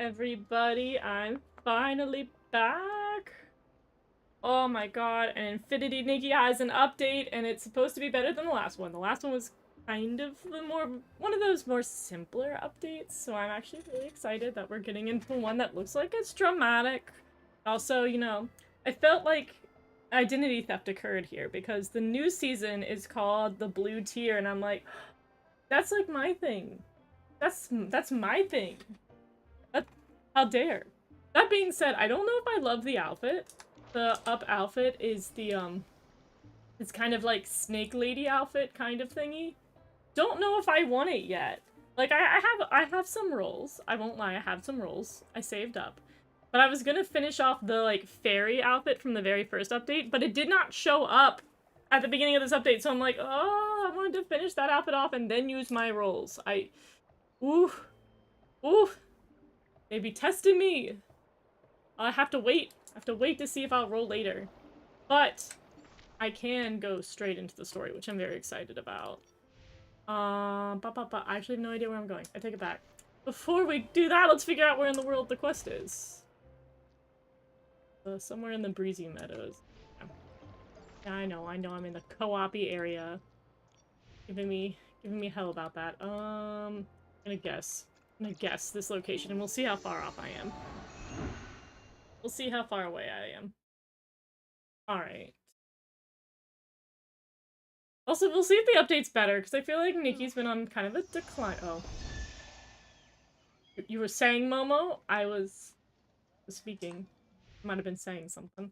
everybody, I'm finally back. Oh my god, and Infinity Nikki has an update, and it's supposed to be better than the last one. The last one was kind of one of those more simpler updates, so I'm actually really excited that we're getting into one that looks like it's dramatic. Also, you know, I felt like identity theft occurred here, because the new season is called the Blue Tier, and I'm like, that's like my thing. That's my thing. How dare. That being said, I don't know if I love the outfit. The up outfit is the, it's kind of like Snake Lady outfit kind of thingy. Don't know if I want it yet. Like, I have some rolls. I won't lie, I have some rolls. I saved up. But I was gonna finish off the, like, fairy outfit from the very first update, but it did not show up at the beginning of this update, so I'm like, oh, I wanted to finish that outfit off and then use my rolls. Ooh. Ooh. They be testing me. I have to wait. I have to wait to see if I'll roll later. But I can go straight into the story, which I'm very excited about. I actually have no idea where I'm going. I take it back. Before we do that, let's figure out where in the world the quest is. Somewhere in the Breezy Meadows. Yeah, I know. I'm in the co-op-y area. Giving me hell about that. I'm gonna guess this location, and we'll see how far off I am. We'll see how far away I am. Alright. Also, we'll see if the update's better, because I feel like Nikki's been on kind of a decline. Oh. You were saying, Momo? I was speaking. Might have been saying something.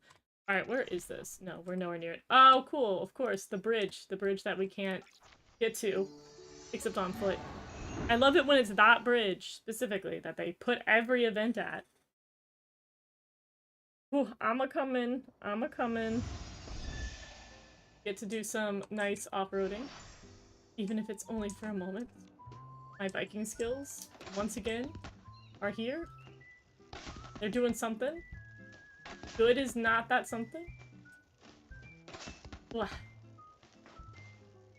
Alright, where is this? No, we're nowhere near it. Oh, cool. Of course, the bridge. The bridge that we can't get to, except on foot. I love it when it's that bridge, specifically, that they put every event at. Ooh, I'ma come in. Get to do some nice off-roading. Even if it's only for a moment. My biking skills, once again, are here. They're doing something. Good is not that something. Ugh.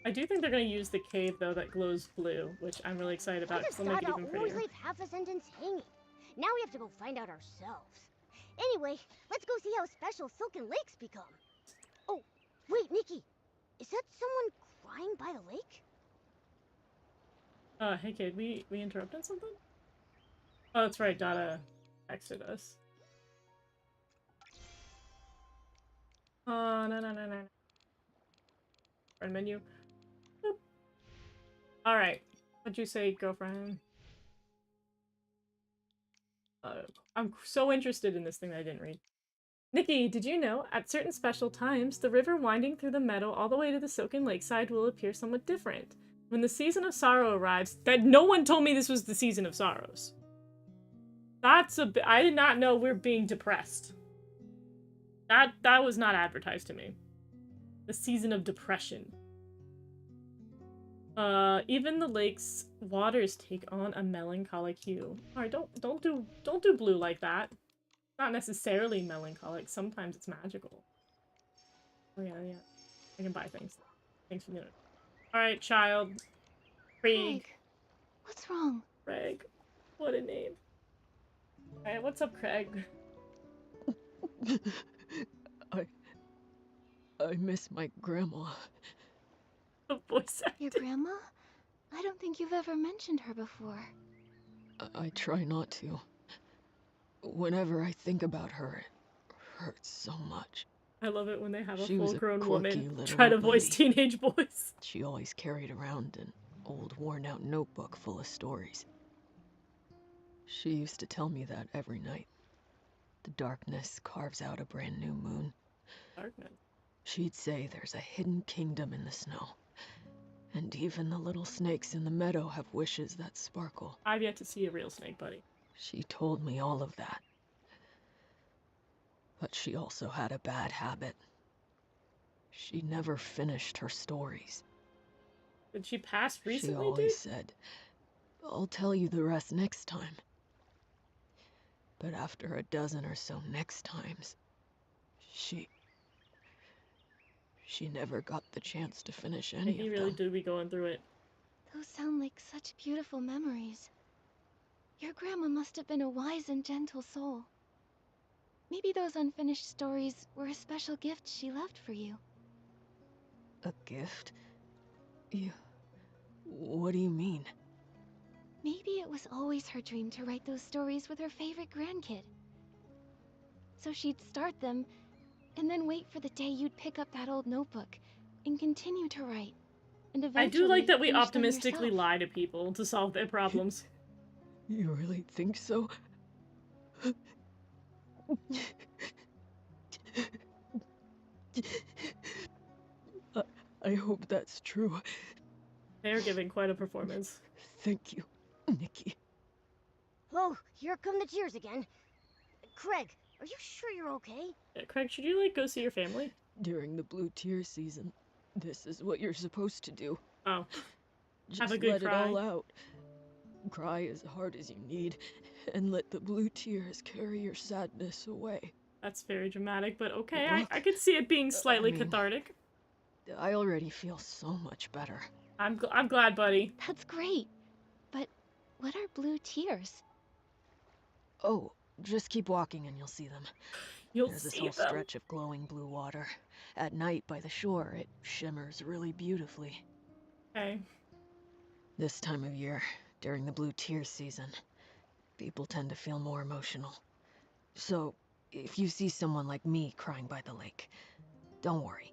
I do think they're gonna use the cave, though, that glows blue, which I'm really excited about, because they'll make it even prettier. Leave half a sentence hanging. Now we have to go find out ourselves. Anyway, let's go see how special Silken Lakes become. Oh, wait, Nikki. Is that someone crying by the lake? Hey kid, we interrupted something? Oh, that's right, Dada texted us. No. Friend menu. Boop. Alright. What'd you say, girlfriend? I'm so interested in this thing that I didn't read. Nikki, did you know, at certain special times, the river winding through the meadow all the way to the Silken Lakeside will appear somewhat different. When the season of sorrow arrives, that no one told me this was the season of sorrows. That's a bit, I did not know we're being depressed. That was not advertised to me. The season of depression. Even the lake's waters take on a melancholic hue. Alright, don't do blue like that. Not necessarily melancholic, sometimes it's magical. Oh yeah. I can buy things. Thanks for doing it. Alright, child. Craig. What's wrong? Craig. What a name. Alright, what's up, Craig? I miss my grandma. The voice acting. Your grandma? I don't think you've ever mentioned her before. I try not to. Whenever I think about her, it hurts so much. I love it when they have a She was full-grown quirky woman little try to old voice lady. teenage boys. She always carried around an old, worn-out notebook full of stories. She used to tell me that every night. The darkness carves out a brand new moon. Darkness. She'd say there's a hidden kingdom in the snow. And even the little snakes in the meadow have wishes that sparkle. I've yet to see a real snake, buddy. She told me all of that. But she also had a bad habit. She never finished her stories. Did she pass recently, She always said, "I'll tell you the rest next time." But after a dozen or so next times, she never got the chance to finish any of them. He really do be going through it. Those sound like such beautiful memories. Your grandma must have been a wise and gentle soul. Maybe those unfinished stories were a special gift she left for you. A gift? You... What do you mean? Maybe it was always her dream to write those stories with her favorite grandkid. So she'd start them, and then wait for the day you'd pick up that old notebook and continue to write. And I eventually do like that we finish them optimistically yourself. lie to people to solve their problems. You really think so? I hope that's true. They're giving quite a performance. Thank you, Nikki. Oh, here come the tears again. Craig, are you sure you're okay? Craig, should you, like, go see your family? During the blue tear season, this is what you're supposed to do. Oh. Just Have a good let cry. it all out. Cry as hard as you need, and let the blue tears carry your sadness away. That's very dramatic, but okay, Look, I could see it being slightly I mean- cathartic. I already feel so much better. I'm glad, buddy. That's great. But what are blue tears? Oh, just keep walking and you'll see them. You'll There's this see whole them. stretch of glowing blue water. At night by the shore, it shimmers really beautifully. Okay. This time of year, during the blue tears season, people tend to feel more emotional. So, if you see someone like me crying by the lake, don't worry.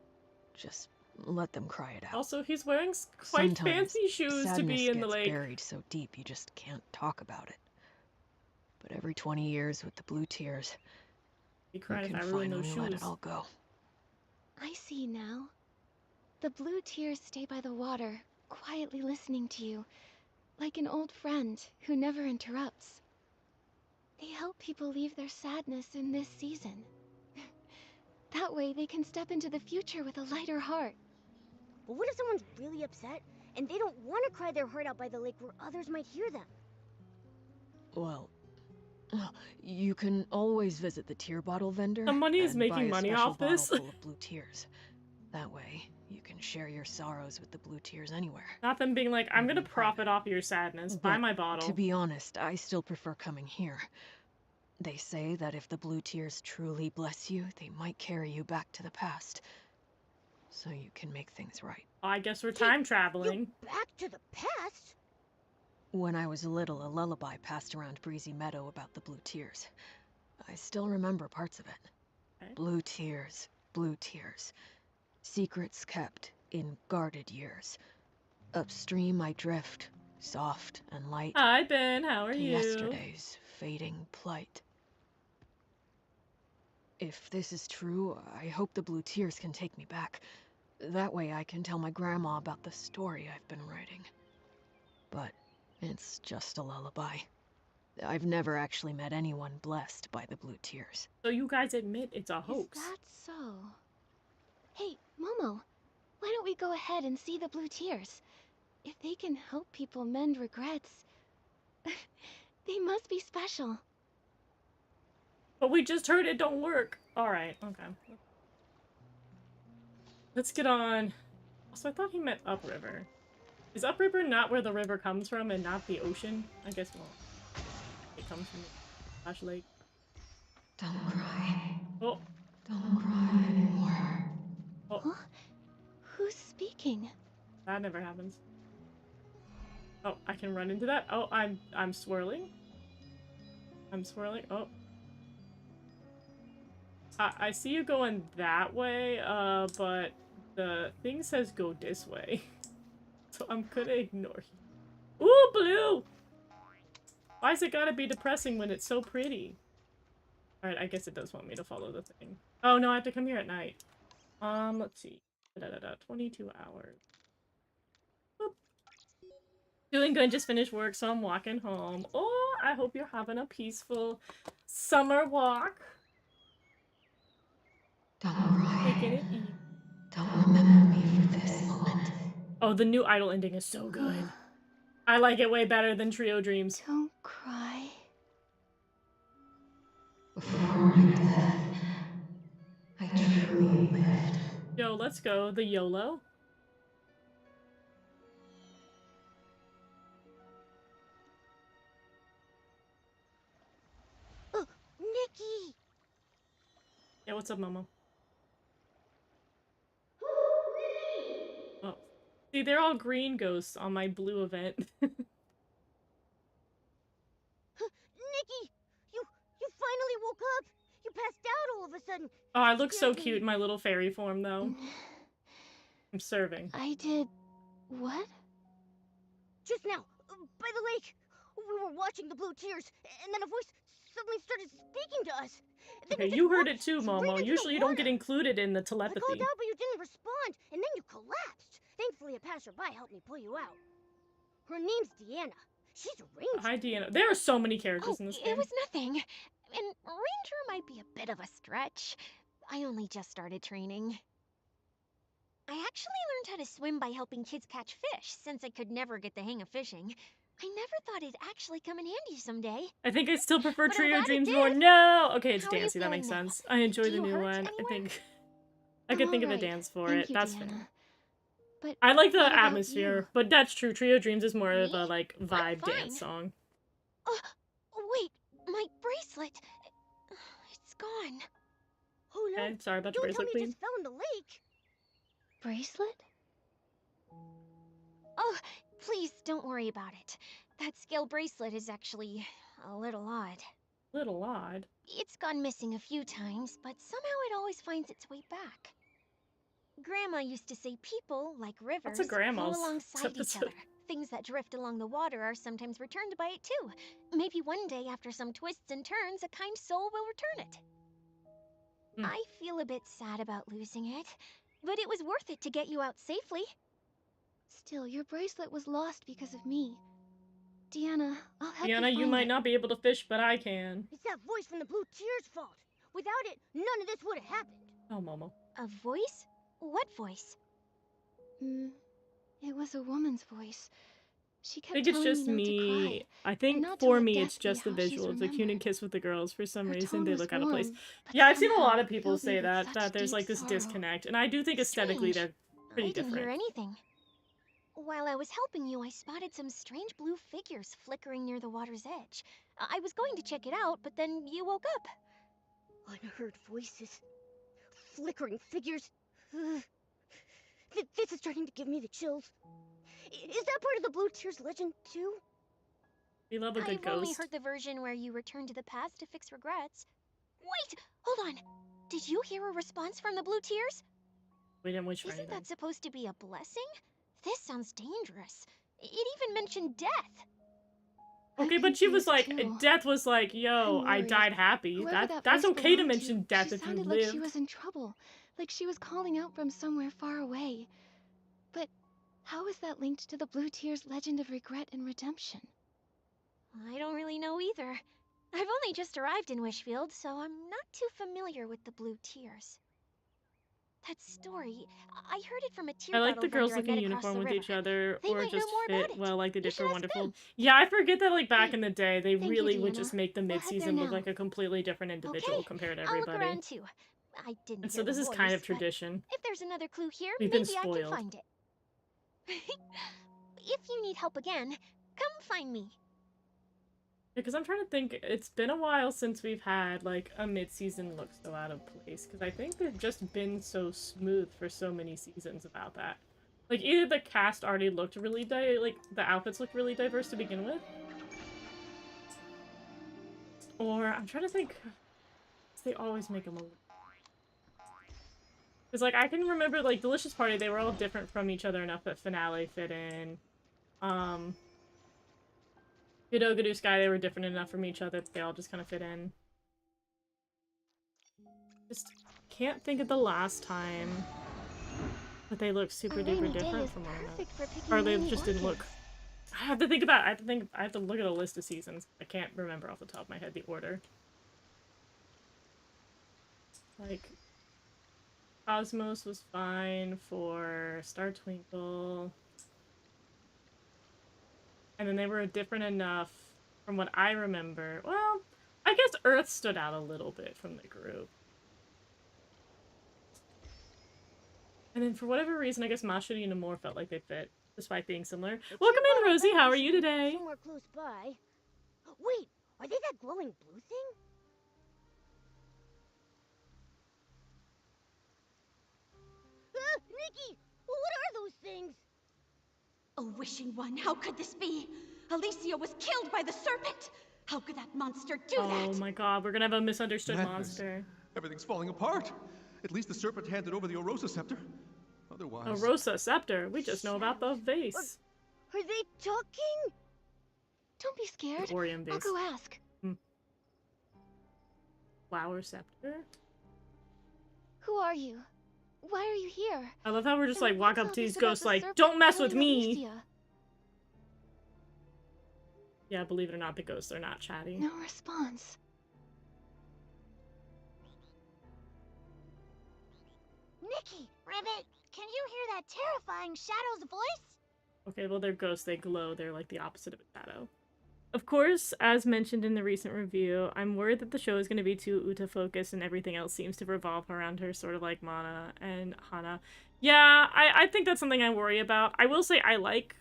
Just let them cry it out. Also, he's wearing quite Sometimes fancy shoes to be in the sadness lake. gets buried so deep you just can't talk about it. But every 20 years with the blue tears, He you cried if can I ruined those finally let shoes. it all go. I see now. The blue tears stay by the water, quietly listening to you, like an old friend who never interrupts. They help people leave their sadness in this season. That way they can step into the future with a lighter heart. But what if someone's really upset and they don't want to cry their heart out by the lake where others might hear them? Well, you can always visit the tear bottle vendor Somebody is and making buy a money special off this. bottle full of blue tears. That way, you can share your sorrows with the blue tears anywhere. Not them being like, I'm gonna Mhm. profit off your sadness. Buy But my bottle. To be honest, I still prefer coming here. They say that if the blue tears truly bless you, they might carry you back to the past. So you can make things right. I guess we're time You traveling. back to the past? When I was little, a lullaby passed around Breezy Meadow about the blue tears. I still remember parts of it. Okay. Blue tears, blue tears. Secrets kept in guarded years. Upstream I drift, soft and light, Hi, Ben. How are to you? yesterday's fading plight. If this is true, I hope the blue tears can take me back. That way I can tell my grandma about the story I've been writing. But it's just a lullaby. I've never actually met anyone blessed by the blue tears. So you guys admit it's a hoax. Is that so? Hey, Momo, why don't we go ahead and see the blue tears? If they can help people mend regrets, they must be special. But we just heard it don't work. Alright, okay. Let's get on. Also, I thought he meant upriver. Is upriver not where the river comes from and not the ocean? I guess, well, it comes from the Ash Lake. Don't cry. Oh, Don't cry anymore. oh, Huh? Who's speaking? that never happens. Oh, I can run into that. Oh, I'm swirling. I'm swirling. Oh. I see you going that way, but the thing says go this way. So I'm gonna ignore you. Ooh, blue! Why's it gotta be depressing when it's so pretty? Alright, I guess it does want me to follow the thing. Oh, no, I have to come here at night. Let's see. 22 hours. Boop. Doing good, just finished work, so I'm walking home. Oh, I hope you're having a peaceful summer walk. Don't cry. Taking it easy. Don't remember me for this moment. Oh, the new Idol ending is so good. I like it way better than Trio Dreams. Don't cry. Before my death, I truly lived. Yo, let's go. The YOLO. Yeah, what's up, Momo? Oh. See, they're all green ghosts on my blue event. Nikki, you finally woke up. You passed out all of a sudden. Oh, I look so Scared me. cute in my little fairy form, though. I'm serving. I did... what? Just now, by the lake. We were watching the blue tears, and then a voice suddenly started speaking to us. Then Okay, just you heard walked it too, straight Momo. into the Usually you don't get water. included in the I called telepathy. out, but you didn't respond, and then you collapsed. Thankfully, a passerby helped me pull you out. Her name's Deanna. She's a ranger. Hi, Deanna. There are so many characters in this game. It was nothing. And ranger might be a bit of a stretch. I only just started training. I actually learned how to swim by helping kids catch fish, since I could never get the hang of fishing. I never thought it'd actually come in handy someday. I think I still prefer But I'm Trio glad it Dreams did. more. No! Okay, it's How are you dancey. That feeling makes now? sense. I enjoy Do the you new hurt one. I anywhere? think I I'm could think of a alright. dance for Thank it. you, That's Deanna. fair. But I like the what about atmosphere, you? but that's true. Trio Dreams is more of Me? a like I'm vibe fine. dance song. Wait, my bracelet. It's gone. Oh no! Okay, sorry about your Don't tell bracelet, me it Queen. just fell in the lake. Bracelet? Oh, please don't worry about it. That scale bracelet is actually a little odd. Little odd. It's gone missing a few times, but somehow it always finds its way back. Grandma used to say people, like rivers, Lots of flow grandmas. alongside each episode. other. Things that drift along the water are sometimes returned by it too. Maybe one day, after some twists and turns, a kind soul will return it. Hmm. I feel a bit sad about losing it, but it was worth it to get you out safely. Still, your bracelet was lost because of me. Deanna, I'll help you Deanna, find you might it. not be able to fish, but I can. It's that voice from the blue tears' fault. Without it, none of this would have happened. Oh, Momo. A voice? What voice? It was a woman's voice. She I kept think it's telling just me not to cry. me. I think not to for let me, death it's be just the how she's visuals. The cute and remembered. kiss with the girls. For some Her reason, tone they was look out of place. warm, but Yeah, I've seen a somehow lot of it people filled me say with that such there's deep like this sorrow. disconnect, and I do think aesthetically Strange. they're pretty I didn't hear different. anything. While I was helping you, I spotted some strange blue figures flickering near the water's edge. I was going to check it out, but then you woke up. Unheard voices. Flickering figures. This is starting to give me the chills. Is that part of the blue tears legend too? We love a good I've only ghost. heard the version where you return to the past to fix regrets. Wait, hold on. Did you hear a response from the blue tears? We didn't wish for Isn't anything. that supposed to be a blessing? This sounds dangerous. It even mentioned death. Okay, I'm but she was confused, like, too. Death was like, yo, I'm I worried. died happy. Whoever that That's voice okay to belonged mention death she if you sounded lived. like she was in trouble, like she was calling out from somewhere far away. But how is that linked to the Blue Tears legend of regret and redemption? I don't really know either. I've only just arrived in Wishfield, so I'm not too familiar with the Blue Tears. That story, I heard it from a tear I like bottle the girls vendor I looking met across uniform the with river. each other, They or might know just more about fit it. well like they You did should for ask Wonderful. them. Yeah, I forget that like back Hey, in the day, they thank you, really would Deanna. just make the We'll head there mid-season look now. like a completely different individual Okay, compared to I'll look everybody. around too. I didn't And hear so this the is kind voice, of tradition. but if there's another clue here, We've been maybe I can spoiled. find it. If you need help again, come find me. Because I'm trying to think, it's been a while since we've had like a mid-season look so out of place. Because I think they've just been so smooth for so many seasons about that. Like either the cast already looked really like the outfits looked really diverse to begin with, or I'm trying to think. They always make them a little. Because like I can remember like Delicious Party, they were all different from each other enough that Finale fit in. Good Sky, they were different enough from each other that they all just kind of fit in. Just can't think of the last time that they looked super A duper rainy day different is from one another. perfect for picking Or they rainy just didn't look. orchids. I have to think about it. I have to look at a list of seasons. I can't remember off the top of my head the order. Like, Cosmos was fine for Star Twinkle. And then they were different enough from what I remember. Well, I guess Earth stood out a little bit from the group. And then for whatever reason, I guess Mashuri and Amore felt like they fit, despite being similar. Welcome in, Rosie! How are you today? Somewhere close by. Wait, are they that glowing blue thing? Nikki, what are those things? Oh, wishing one, how could this be? Alicia was killed by the serpent! How could that monster do that? Oh my god, we're gonna have a misunderstood Madness. monster. Everything's falling apart. At least the serpent handed over the Orosa scepter. Otherwise... A Rosa scepter. We just know about the vase. Are they talking? Don't be scared. The Orion vase. I'll go ask. Flower scepter? Who are you? Why are you here? I love how we're just And like walk what's up all to these this about ghosts the like, serpent don't mess with killing me! Alicia? Yeah, believe it or not, the ghosts are not chatty. No response. Nikki, Ribbit, can you hear that terrifying shadow's voice? Okay, well they're ghosts, they glow, they're like the opposite of a shadow. Of course, as mentioned in the recent review, I'm worried that the show is going to be too Uta focused and everything else seems to revolve around her, sort of like Mana and Hana. Yeah, I think that's something I worry about. I will say I like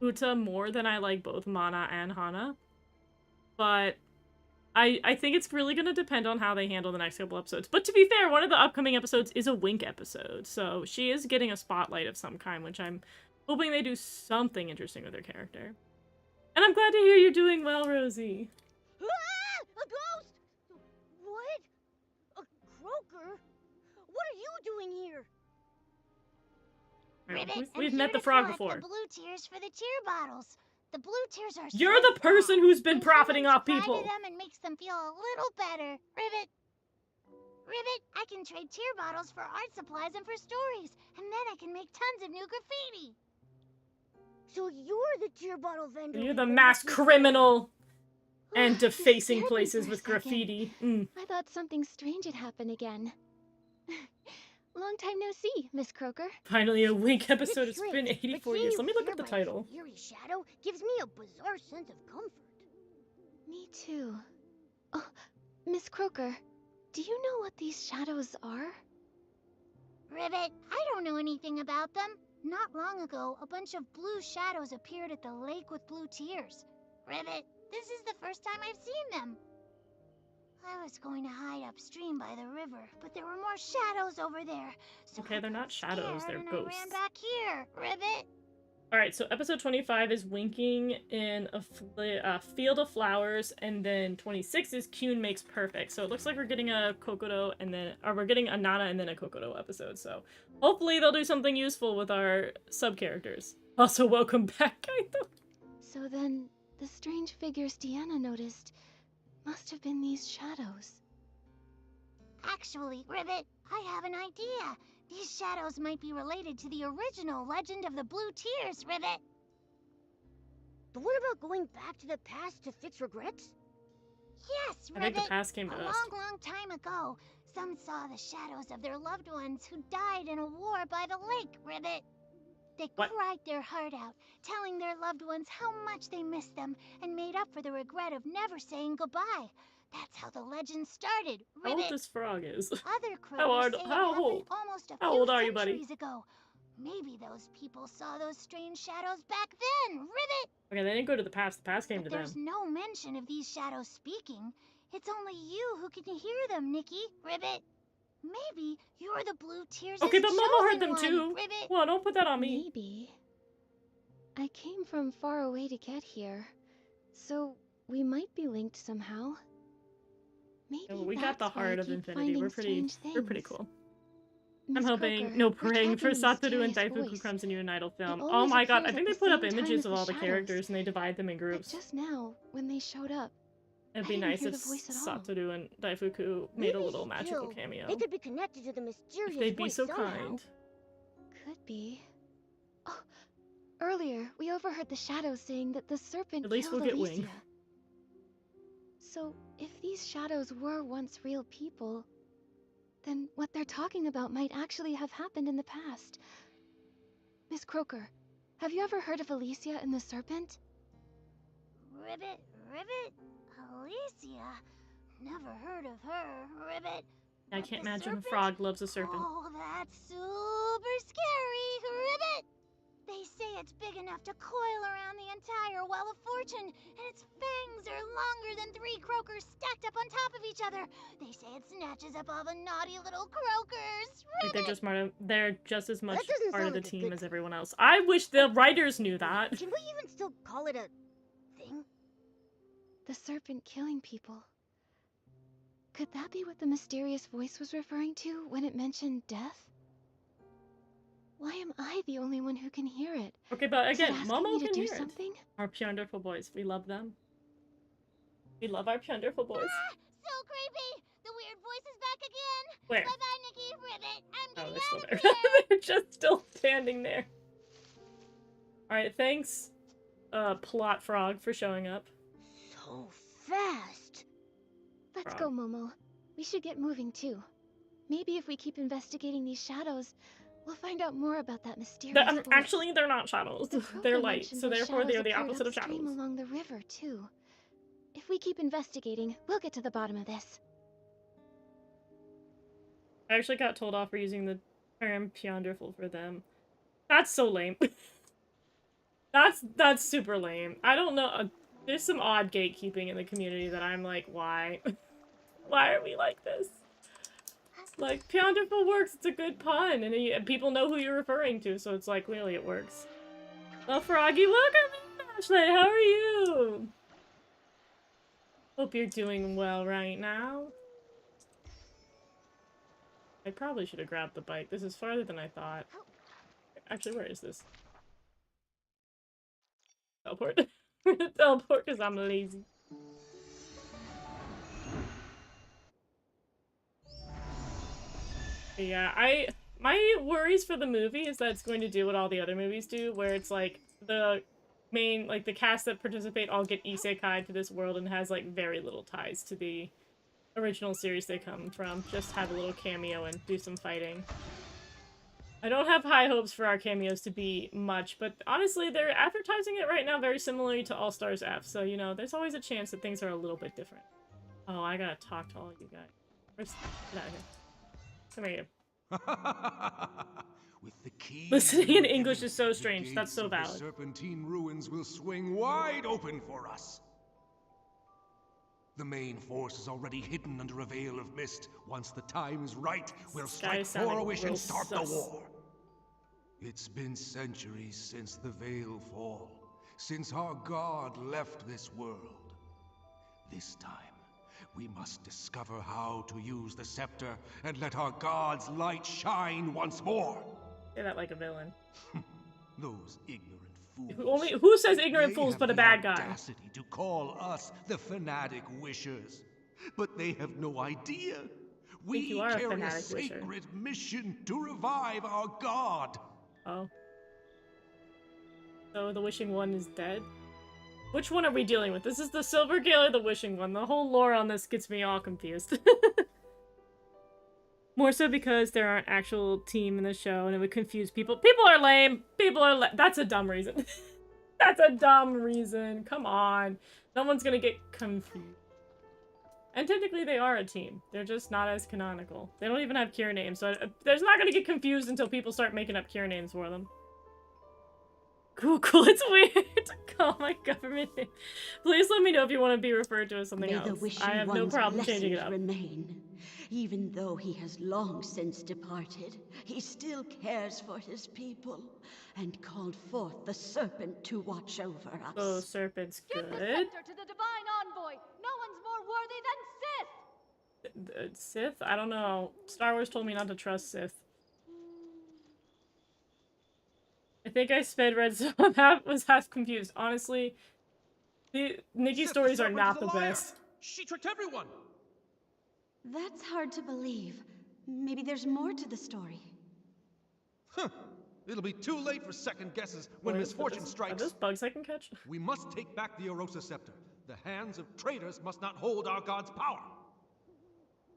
Uta more than I like both Mana and Hana. But I think it's really going to depend on how they handle the next couple episodes. But to be fair, one of the upcoming episodes is a Wink episode, so she is getting a spotlight of some kind, which I'm hoping they do something interesting with her character. And I'm glad to hear you're doing well, Rosie. Ah! A ghost! What? A croaker? What are you doing here? Right, Ribbit, I'm we've here met the to frog collect before. The blue tears for the tear bottles. The blue tears are You're so the person strong, who's been and profiting humans off cry people. to them and makes them feel a little better. Ribbit. Ribbit, I can trade tear bottles for art supplies and for stories, and then I can make tons of new graffiti. So you're the tear bottle vendor. You're we the were mass looking for. criminal and You defacing scared me places for a with second. graffiti. I thought something strange had happened again. Long time no see, Miss Croaker. Finally, a Wink episode. It's It's been strange, but 84 seeing years. you Let me look here at the by title. this eerie shadow gives me a bizarre sense of comfort. Me too. Oh, Miss Croaker, do you know what these shadows are? Ribbit, I don't know anything about them. Not long ago, a bunch of blue shadows appeared at the lake with blue tears. Ribbit, this is the first time I've seen them. I was going to hide upstream by the river, but there were more shadows over there. So Okay, I they're got not shadows, scared they're and ghosts. I ran back here, Ribbit. Alright, so episode 25 is Winking in a field of flowers, and then 26 is Kyun Makes Perfect. So it looks like we're getting a Kokoro and then, or we're getting a Nana and then a Kokoro episode. So hopefully they'll do something useful with our sub-characters. Also, welcome back, Kaito. So then, the strange figures Deanna noticed must have been these shadows. Actually, Ribbit, I have an idea. These shadows might be related to the original Legend of the Blue Tears, Ribbit. But what about going back to the past to fix regrets? Yes, I Ribbit. think the past came to A us. long time ago, some saw the shadows of their loved ones who died in a war by the lake, Ribbit. They What? cried their heart out, telling their loved ones how much they missed them and made up for the regret of never saying goodbye. That's how the legend started, How old Ribbit. this frog is. Other How crows old- say how it happened old? almost a How few old are you, buddy? centuries ago. Maybe those people saw those strange shadows back then, Ribbit. Okay, they didn't go to the past came But to them. there's no mention of these shadows speaking. It's only you who can hear them, Nikki, Ribbit. Maybe you're the Blue Tears' Okay, but Mama heard chosen them one, too. Ribbit. Well, don't put that on me. Maybe. I came from far away to get here, so we might be linked somehow. Maybe Oh, we got the that's why I heart of keep Infinity. finding We're pretty strange things. cool. Miss I'm hoping Croaker, no we're praying for tracking a Satoru and mysterious Daifuku voice. Crumbs in your Idol film. Oh always my god, I appears think at they the put up same time images as of the all the shadows. characters and they divide them in But groups. just now, when they showed up, It'd I be didn't nice hear if the voice at all. Satoru and Daifuku made a Maybe little magical still, cameo. They could be connected to the mysterious If they'd be voice so somehow. kind. could be. Oh, earlier we overheard the shadows saying that the serpent At least killed we'll get Alicia. Wing. So, if these shadows were once real people, then what they're talking about might actually have happened in the past. Miss Croaker, have you ever heard of Alicia and the serpent? Ribbit, Alicia. Never heard of her, Ribbit. I But can't the imagine a serpent? frog loves a serpent. Oh, that's super scary, Ribbit. They say it's big enough to coil around the entire well of fortune, and its fangs are longer than 3 croakers stacked up on top of each other. They say it snatches up all the naughty little croakers. Like they're just as much That doesn't part of sound the like a team good as everyone else. I wish the writers knew Wait, that. can we even still call it a thing? The serpent killing people. Could that be what the mysterious voice was referring to when it mentioned death? Why am I the only one who can hear it? Okay, but Is it again, asking Momo me to can do hear it. something? Our wonderful boys. We love them. We love our wonderful boys. Ah, so creepy! The weird voice is back again. Where? Bye-bye, Nikki. Ribbit. I'm Oh, getting they're still out there. of here. They're just still standing there. Alright, thanks, Plot Frog, for showing up. So fast. Let's Frog. go, Momo. We should get moving too. Maybe if we keep investigating these shadows, we'll find out more about that mysterious voice. Actually, they're not shadows. The Croaker They're light, mentioned so those therefore they're shadows the appeared opposite of upstream shadows. along the river too. If we keep investigating, we'll get to the bottom of this. I actually got told off for using the term Pionderful for them. That's so lame. That's super lame. I don't know. There's some odd gatekeeping in the community that I'm like, why? Why are we like this? Like, Pionderful works, it's a good pun, and people know who you're referring to, so it's like, clearly it works. Well, Froggy, welcome, Ashley, how are you? Hope you're doing well right now. I probably should have grabbed the bike. This is farther than I thought. Actually, where is this? Teleport. Teleport because I'm lazy. But yeah, my worries for the movie is that it's going to do what all the other movies do, where it's like the main, like the cast that participate all get isekai to this world and has like very little ties to the original series they come from. Just have a little cameo and do some fighting. I don't have high hopes for our cameos to be much, but honestly, they're advertising it right now very similarly to All Stars F, so, you know, there's always a chance that things are a little bit different. Oh, I gotta talk to all of you guys. Get out of here. Come here. With the key Listening in English given, is so the strange. That's gates so of the valid. Serpentine ruins will swing wide open for us. The main force is already hidden under a veil of mist. Once the time is right, we'll strike Forowish and start the war. It's been centuries since the Veil Fall, since our god left this world. This time, we must discover how to use the scepter and let our god's light shine once more. Say that like a villain. Those ignorant fools. Who says ignorant They fools have but a the bad guy? audacity to call us the fanatic wishers, but they have no idea. We you are a carry a fanatic wisher. sacred mission to revive our god. Oh. So the Wishing One is dead? Which one are we dealing with? This is the Silver Gale or the Wishing One? The whole lore on this gets me all confused. More so because there aren't actual team in the show and it would confuse people. People are lame! People are that's a dumb reason. That's a dumb reason. Come on. No one's gonna get confused. And technically they are a team. They're just not as canonical. They don't even have cure names, so there's not gonna get confused until people start making up cure names for them. Cool, it's weird to call my government name. Please let me know if you want to be referred to as something May else. the wishing I have no one's problem changing it blessings up. remain. Even though he has long since departed, he still cares for his people and called forth the serpent to watch over us. Oh, serpent's Give the good. scepter to the divine envoy. No one's more worthy than Sith. Sith? I don't know. Star Wars told me not to trust Sith. I think I sped read so I was half confused. Honestly, the Nikki stories are not the best. She tricked everyone! That's hard to believe. Maybe there's more to the story. Huh. It'll be too late for second guesses when misfortune Are strikes. those bugs I can catch? We must take back the Orosa Scepter. The hands of traitors must not hold our god's power.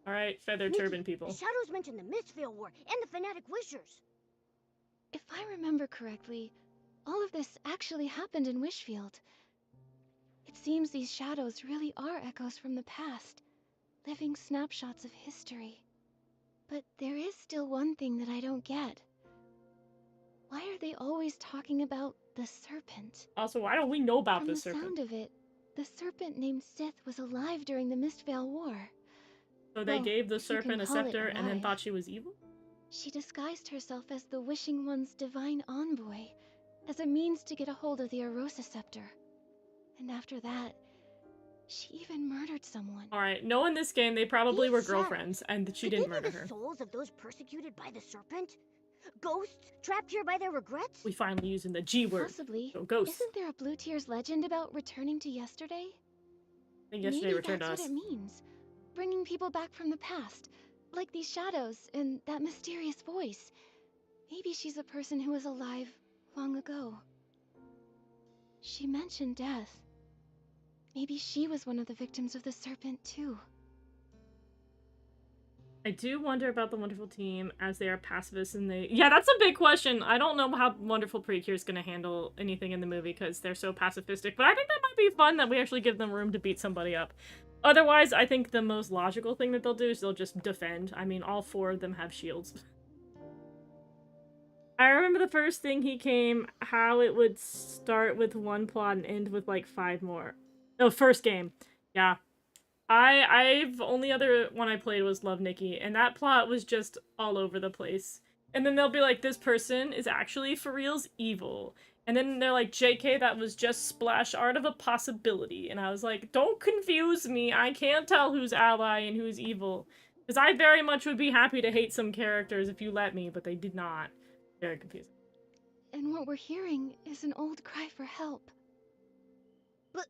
Alright, feather Nikki, turban people. The shadows mentioned the Mistveil War and the Fanatic Wishers. If I remember correctly, all of this actually happened in Wishfield. It seems these shadows really are echoes from the past, living snapshots of history. But there is still one thing that I don't get. Why are they always talking about the serpent? Also, why don't we know about From this the serpent? sound of it, the serpent named Sith was alive during the Mistveil War. So they Well, gave the if you can serpent a call it scepter and then alive. thought she was evil? She disguised herself as the Wishing One's divine envoy, as a means to get a hold of the Arosa scepter. And after that, she even murdered someone. Alright, knowing this game, they probably These were shadows, girlfriends, and she could didn't they be murder the her. souls of those persecuted by the serpent? Ghosts trapped here by their regrets? We finally using the G word. Possibly. So ghosts. Isn't there a Blue Tears legend about returning to yesterday? I think yesterday Maybe returned to that's us. what it means. Bringing people back from the past. Like these shadows and that mysterious voice. Maybe she's a person who was alive long ago. She mentioned death. Maybe she was one of the victims of the serpent, too. I do wonder about the Wonderful Team, as they are pacifists and they... Yeah, that's a big question. I don't know how Wonderful Precure is going to handle anything in the movie because they're so pacifistic, but I think that might be fun that we actually give them room to beat somebody up. Otherwise, I think the most logical thing that they'll do is they'll just defend. I mean, all 4 of them have shields. I remember the first thing he came, how it would start with 1 plot and end with like 5 more. Oh, first game. Yeah. I've only other one I played was Love Nikki, and that plot was just all over the place. And then they'll be like, this person is actually for reals evil. And then they're like, JK, that was just splash art of a possibility. And I was like, don't confuse me. I can't tell who's ally and who's evil. Because I very much would be happy to hate some characters if you let me, but they did not. Very confusing. And what we're hearing is an old cry for help. But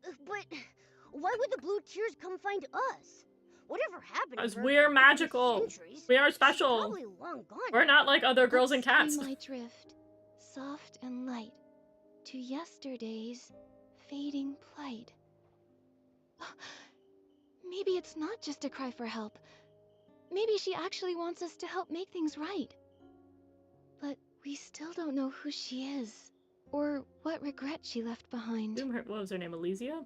why would the Blue Tears come find us? Whatever happened to Because her, we're after magical. centuries, We are she's special. probably long gone. We're not like other girls and cats. Streamlight drift, soft and light, to yesterday's fading plight. Maybe it's not just a cry for help. Maybe she actually wants us to help make things right. But we still don't know who she is, or what regret she left behind. What was her name, Elysia?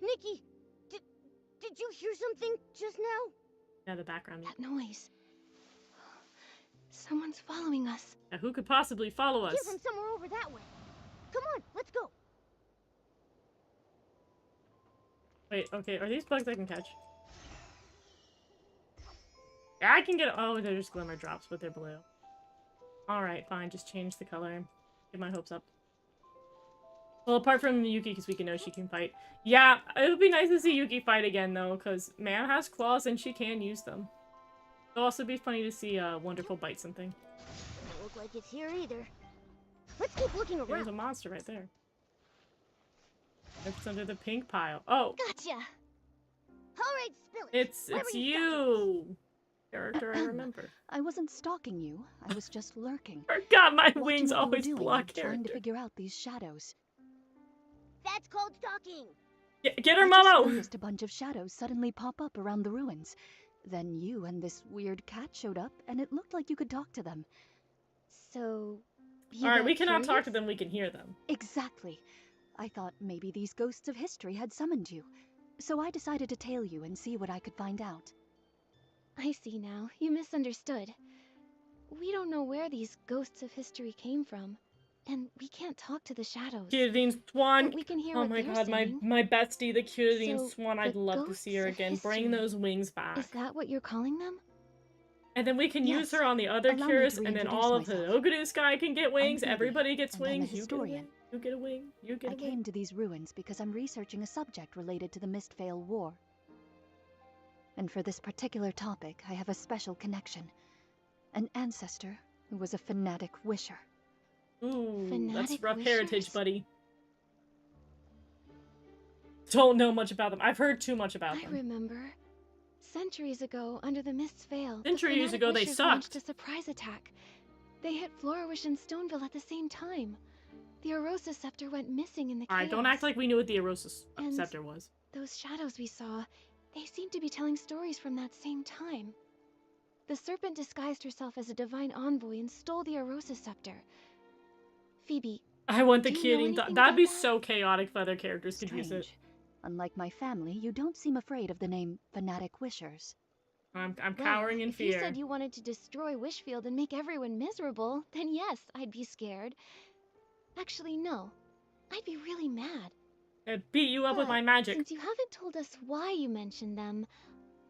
Nikki, did you hear something just now? Yeah, the background. That noise. Someone's following us. Yeah, who could possibly follow us? Came from somewhere over that way. Come on, let's go. Wait, okay, are these bugs I can catch? Yeah, I can get- oh, they're just glimmer drops, but they're blue. Alright, fine, just change the color. Get my hopes up. Well, apart from Yuki, because we can know she can fight. Yeah, it would be nice to see Yuki fight again, though, because Mam has claws and she can use them. It'll also be funny to see Wonderful bite something. Doesn't look like it's here either. Let's keep looking around. There's a monster right there. It's under the pink pile. Oh! Gotcha! Alright, spill it. It's you! Character I remember. I wasn't stalking you. I was just lurking. God, my Watching wings what you were always doing block and trying to character. figure out these shadows. That's called stalking. Get her, I just Momo! noticed a bunch of shadows suddenly pop up around the ruins. Then you and this weird cat showed up, and it looked like you could talk to them. So... Alright, we cannot talk to them, we can hear them. Exactly. I thought maybe these ghosts of history had summoned you. So I decided to tail you and see what I could find out. I see now. You misunderstood. We don't know where these ghosts of history came from. And we can't talk to the shadows. Kyurine Swan. But we can hear Oh what my they're god, saying. my bestie, the Kyurine So, Swan. I'd the love to see her ghosts again. of Bring history. those wings back. Is that what you're calling them? And then we can use Yes. her on the other Allow me Curious, to and then reintroduce all of the myself. Ogadoo Sky can get wings. Phoebe, Everybody gets and I'm a wings. You get a wing. historian. You get a wing. You get I a wing. came to these ruins because I'm researching a subject related to the Mistveil War. And for this particular topic, I have a special connection. An ancestor who was a fanatic wisher. Ooh, that's Fanatic rough wishers? heritage, buddy. Don't know much about them. I've heard too much about I them. remember. Centuries ago, under the Mist's Veil, the Centuries fanatic ago, they wishers launched sucked. a surprise attack. They hit Florawish and Stoneville at the same time. The Arosa scepter went missing in the Alright, don't chaos. act like we knew what the Erosa And- Scepter was. Those shadows we saw, they seemed to be telling stories from that same time. The serpent disguised herself as a divine envoy and stole the Arosa scepter. Phoebe, I want the Do you know Kyurine. anything That'd be about that? so chaotic if other characters could use it. Strange. Unlike my family, you don't seem afraid of the name Fanatic Wishers. I'm Well, cowering in if you fear. said you wanted to destroy Wishfield and make everyone miserable, then yes, I'd be scared. Actually, no. I'd be really mad. I'd beat you up with my magic. Since you haven't told us why you mentioned them,